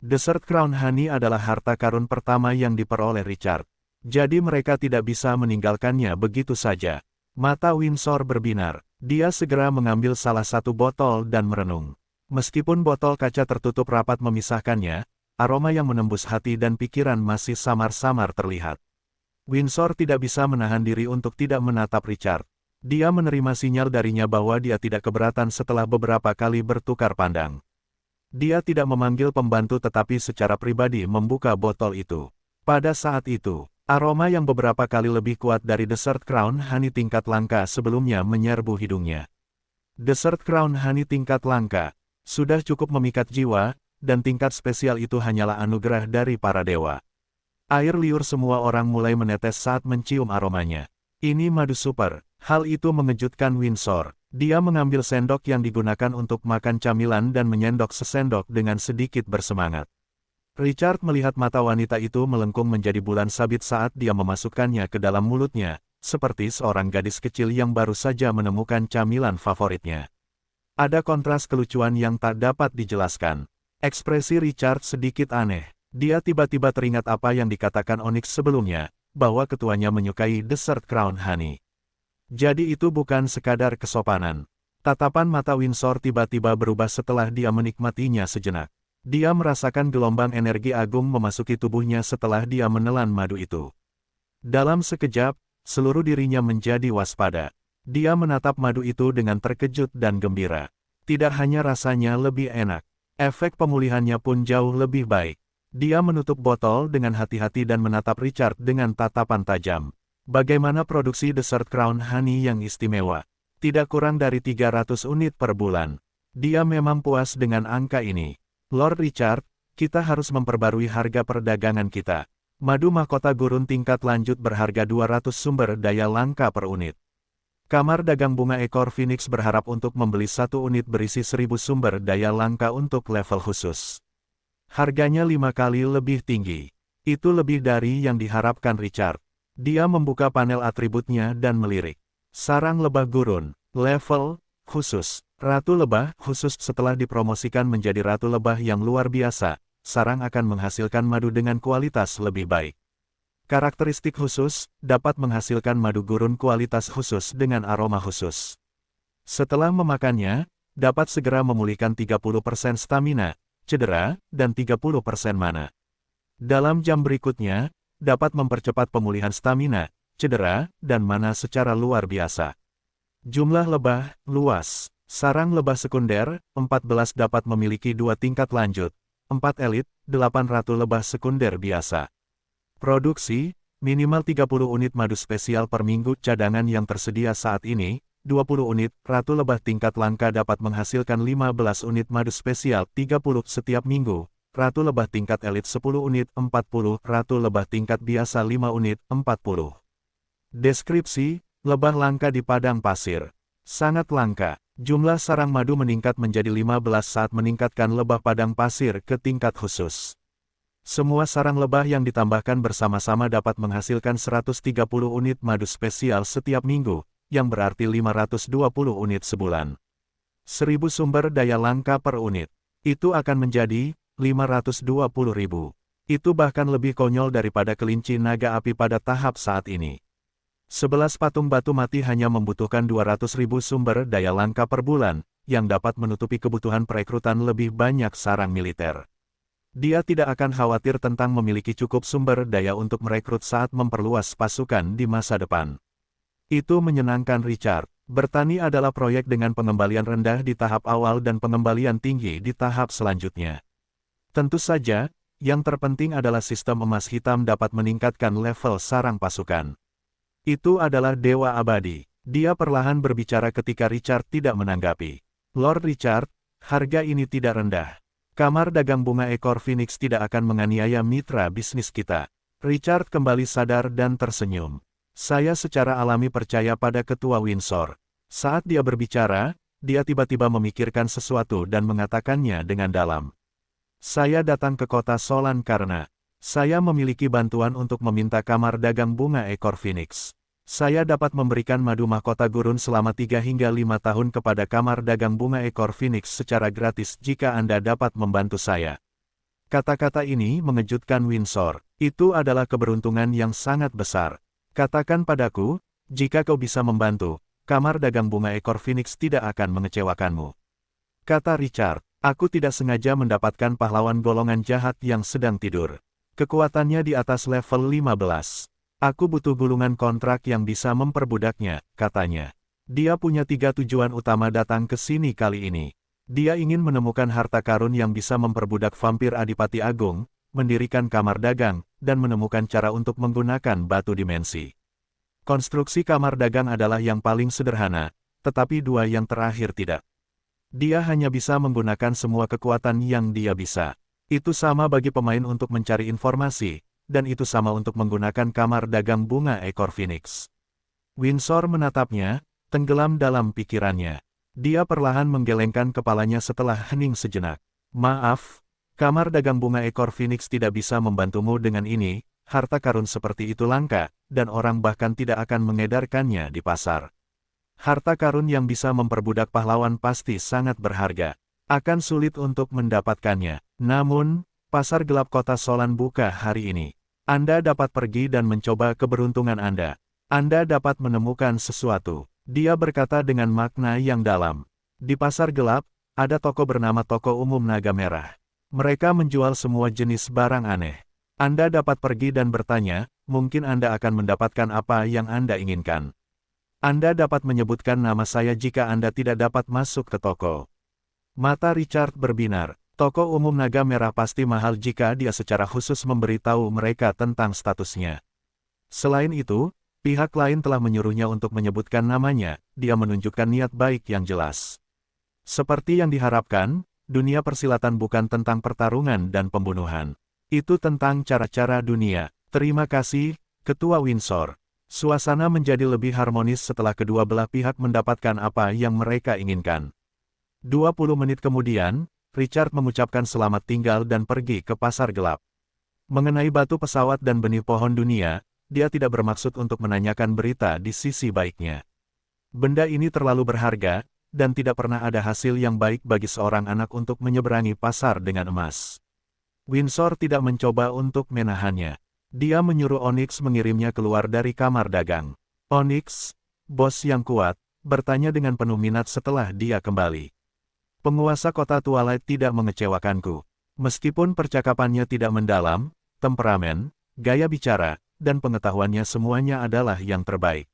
A: Desert Crown Honey adalah harta karun pertama yang diperoleh Richard. Jadi mereka tidak bisa meninggalkannya begitu saja. Mata Windsor berbinar. Dia segera mengambil salah satu botol dan merenung. Meskipun botol kaca tertutup rapat memisahkannya, aroma yang menembus hati dan pikiran masih samar-samar terlihat. Windsor tidak bisa menahan diri untuk tidak menatap Richard. Dia menerima sinyal darinya bahwa dia tidak keberatan setelah beberapa kali bertukar pandang. Dia tidak memanggil pembantu tetapi secara pribadi membuka botol itu. Pada saat itu, aroma yang beberapa kali lebih kuat dari Desert Crown Honey tingkat langka sebelumnya menyerbu hidungnya. Desert Crown Honey tingkat langka sudah cukup memikat jiwa, dan tingkat spesial itu hanyalah anugerah dari para dewa. Air liur semua orang mulai menetes saat mencium aromanya. Ini madu super. Hal itu mengejutkan Windsor. Dia mengambil sendok yang digunakan untuk makan camilan dan menyendok sesendok dengan sedikit bersemangat. Richard melihat mata wanita itu melengkung menjadi bulan sabit saat dia memasukkannya ke dalam mulutnya, seperti seorang gadis kecil yang baru saja menemukan camilan favoritnya. Ada kontras kelucuan yang tak dapat dijelaskan. Ekspresi Richard sedikit aneh. Dia tiba-tiba teringat apa yang dikatakan Onyx sebelumnya, bahwa ketuanya menyukai Desert Crown Honey. Jadi itu bukan sekadar kesopanan. Tatapan mata Windsor tiba-tiba berubah setelah dia menikmatinya sejenak. Dia merasakan gelombang energi agung memasuki tubuhnya setelah dia menelan madu itu. Dalam sekejap, seluruh dirinya menjadi waspada. Dia menatap madu itu dengan terkejut dan gembira. Tidak hanya rasanya lebih enak, efek pemulihannya pun jauh lebih baik. Dia menutup botol dengan hati-hati dan menatap Richard dengan tatapan tajam. Bagaimana produksi Desert Crown Honey yang istimewa? Tidak kurang dari 300 unit per bulan. Dia memang puas dengan angka ini. Lord Richard, kita harus memperbarui harga perdagangan kita. Madu mahkota gurun tingkat lanjut berharga 200 sumber daya langka per unit. Kamar dagang bunga ekor Phoenix berharap untuk membeli 1 unit berisi 1000 sumber daya langka untuk level khusus. Harganya 5 kali lebih tinggi. Itu lebih dari yang diharapkan Richard. Dia membuka panel atributnya dan melirik. Sarang lebah gurun, level khusus. Ratu lebah khusus. Setelah dipromosikan menjadi ratu lebah yang luar biasa, sarang akan menghasilkan madu dengan kualitas lebih baik. Karakteristik khusus, dapat menghasilkan madu gurun kualitas khusus dengan aroma khusus. Setelah memakannya, dapat segera memulihkan 30% stamina, cedera, dan 30% mana. Dalam jam berikutnya, dapat mempercepat pemulihan stamina, cedera, dan mana secara luar biasa. Jumlah lebah, luas. Sarang lebah sekunder, 14 dapat memiliki 2 tingkat lanjut, 4 elit, 8 ratu lebah sekunder biasa. Produksi, minimal 30 unit madu spesial per minggu. Cadangan yang tersedia saat ini, 20 unit. Ratu lebah tingkat langka dapat menghasilkan 15 unit madu spesial 30 setiap minggu. Ratu lebah tingkat elit 10 unit 40, ratu lebah tingkat biasa 5 unit 40. Deskripsi, lebah langka di padang pasir. Sangat langka. Jumlah sarang madu meningkat menjadi 15 saat meningkatkan lebah padang pasir ke tingkat khusus. Semua sarang lebah yang ditambahkan bersama-sama dapat menghasilkan 130 unit madu spesial setiap minggu, yang berarti 520 unit sebulan. 1000 sumber daya langka per unit. Itu akan menjadi 520.000. Itu bahkan lebih konyol daripada kelinci naga api pada tahap saat ini. 11 patung batu mati hanya membutuhkan 200.000 sumber daya langka per bulan, yang dapat menutupi kebutuhan perekrutan lebih banyak sarang militer. Dia tidak akan khawatir tentang memiliki cukup sumber daya untuk merekrut saat memperluas pasukan di masa depan. Itu menyenangkan Richard. Bertani adalah proyek dengan pengembalian rendah di tahap awal dan pengembalian tinggi di tahap selanjutnya. Tentu saja, yang terpenting adalah sistem emas hitam dapat meningkatkan level sarang pasukan. Itu adalah dewa abadi. Dia perlahan berbicara ketika Richard tidak menanggapi. Lord Richard, harga ini tidak rendah. Kamar dagang bunga ekor Phoenix tidak akan menganiaya mitra bisnis kita. Richard kembali sadar dan tersenyum. Saya secara alami percaya pada ketua Windsor. Saat dia berbicara, dia tiba-tiba memikirkan sesuatu dan mengatakannya dengan dalam. Saya datang ke kota Solan karena saya memiliki bantuan untuk meminta kamar dagang bunga ekor Phoenix. Saya dapat memberikan madu mahkota gurun selama 3 hingga 5 tahun kepada kamar dagang bunga ekor Phoenix secara gratis jika Anda dapat membantu saya. Kata-kata ini mengejutkan Windsor. Itu adalah keberuntungan yang sangat besar. Katakan padaku, jika kau bisa membantu, kamar dagang bunga ekor Phoenix tidak akan mengecewakanmu. Kata Richard, aku tidak sengaja mendapatkan pahlawan golongan jahat yang sedang tidur. Kekuatannya di atas level 15. Aku butuh gulungan kontrak yang bisa memperbudaknya, katanya. Dia punya 3 tujuan utama datang ke sini kali ini. Dia ingin menemukan harta karun yang bisa memperbudak vampir Adipati Agung, mendirikan kamar dagang, dan menemukan cara untuk menggunakan batu dimensi. Konstruksi kamar dagang adalah yang paling sederhana, tetapi 2 yang terakhir tidak. Dia hanya bisa menggunakan semua kekuatan yang dia bisa. Itu sama bagi pemain untuk mencari informasi, dan itu sama untuk menggunakan kamar dagang bunga ekor Phoenix. Windsor menatapnya, tenggelam dalam pikirannya. Dia perlahan menggelengkan kepalanya setelah hening sejenak. Maaf, kamar dagang bunga ekor Phoenix tidak bisa membantumu dengan ini, harta karun seperti itu langka, dan orang bahkan tidak akan mengedarkannya di pasar. Harta karun yang bisa memperbudak pahlawan pasti sangat berharga. Akan sulit untuk mendapatkannya. Namun, pasar gelap kota Solan buka hari ini. Anda dapat pergi dan mencoba keberuntungan Anda. Anda dapat menemukan sesuatu. Dia berkata dengan makna yang dalam. Di pasar gelap, ada toko bernama Toko Umum Naga Merah. Mereka menjual semua jenis barang aneh. Anda dapat pergi dan bertanya, mungkin Anda akan mendapatkan apa yang Anda inginkan. Anda dapat menyebutkan nama saya jika Anda tidak dapat masuk ke toko. Mata Richard berbinar. Toko Umum Naga Merah pasti mahal jika dia secara khusus memberitahu mereka tentang statusnya. Selain itu, pihak lain telah menyuruhnya untuk menyebutkan namanya, dia menunjukkan niat baik yang jelas. Seperti yang diharapkan, dunia persilatan bukan tentang pertarungan dan pembunuhan. Itu tentang cara-cara dunia. Terima kasih, Ketua Windsor. Suasana menjadi lebih harmonis setelah kedua belah pihak mendapatkan apa yang mereka inginkan. 20 menit kemudian, Richard mengucapkan selamat tinggal dan pergi ke pasar gelap. Mengenai batu pesawat dan benih pohon dunia, dia tidak bermaksud untuk menanyakan berita di sisi baiknya. Benda ini terlalu berharga, dan tidak pernah ada hasil yang baik bagi seorang anak untuk menyeberangi pasar dengan emas. Windsor tidak mencoba untuk menahannya. Dia menyuruh Onyx mengirimnya keluar dari kamar dagang. Onyx, bos yang kuat, bertanya dengan penuh minat setelah dia kembali. Penguasa kota Twilight tidak mengecewakanku. Meskipun percakapannya tidak mendalam, temperamen, gaya bicara, dan pengetahuannya semuanya adalah yang terbaik.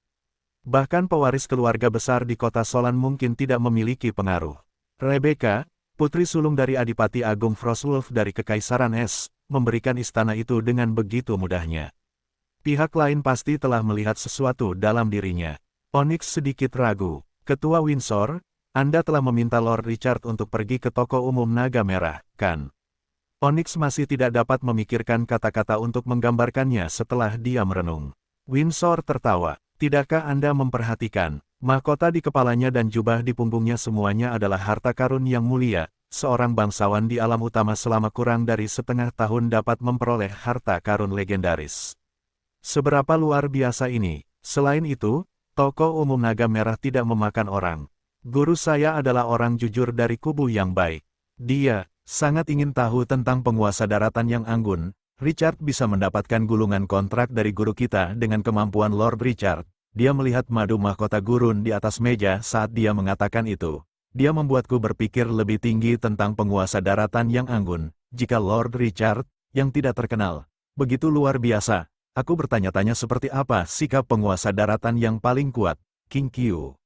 A: Bahkan pewaris keluarga besar di kota Solan mungkin tidak memiliki pengaruh. Rebecca, putri sulung dari Adipati Agung Frostwolf dari Kekaisaran Es, memberikan istana itu dengan begitu mudahnya. Pihak lain pasti telah melihat sesuatu dalam dirinya. Onyx sedikit ragu. Ketua Windsor, Anda telah meminta Lord Richard untuk pergi ke toko umum Naga Merah, kan? Onyx masih tidak dapat memikirkan kata-kata untuk menggambarkannya setelah dia merenung. Windsor tertawa. Tidakkah Anda memperhatikan, mahkota di kepalanya dan jubah di punggungnya semuanya adalah harta karun yang mulia. Seorang bangsawan di alam utama selama kurang dari setengah tahun dapat memperoleh harta karun legendaris. Seberapa luar biasa ini? Selain itu, Tokoh umum naga merah tidak memakan orang. Guru saya adalah orang jujur dari kubu yang baik. Dia sangat ingin tahu tentang penguasa daratan yang anggun. Richard bisa mendapatkan gulungan kontrak dari guru kita dengan kemampuan Lord Richard. Dia melihat madu mahkota gurun di atas meja saat dia mengatakan itu. Dia membuatku berpikir lebih tinggi tentang penguasa daratan yang anggun. Jika Lord Richard, yang tidak terkenal, begitu luar biasa, aku bertanya-tanya seperti apa sikap penguasa daratan yang paling kuat, King Qiu.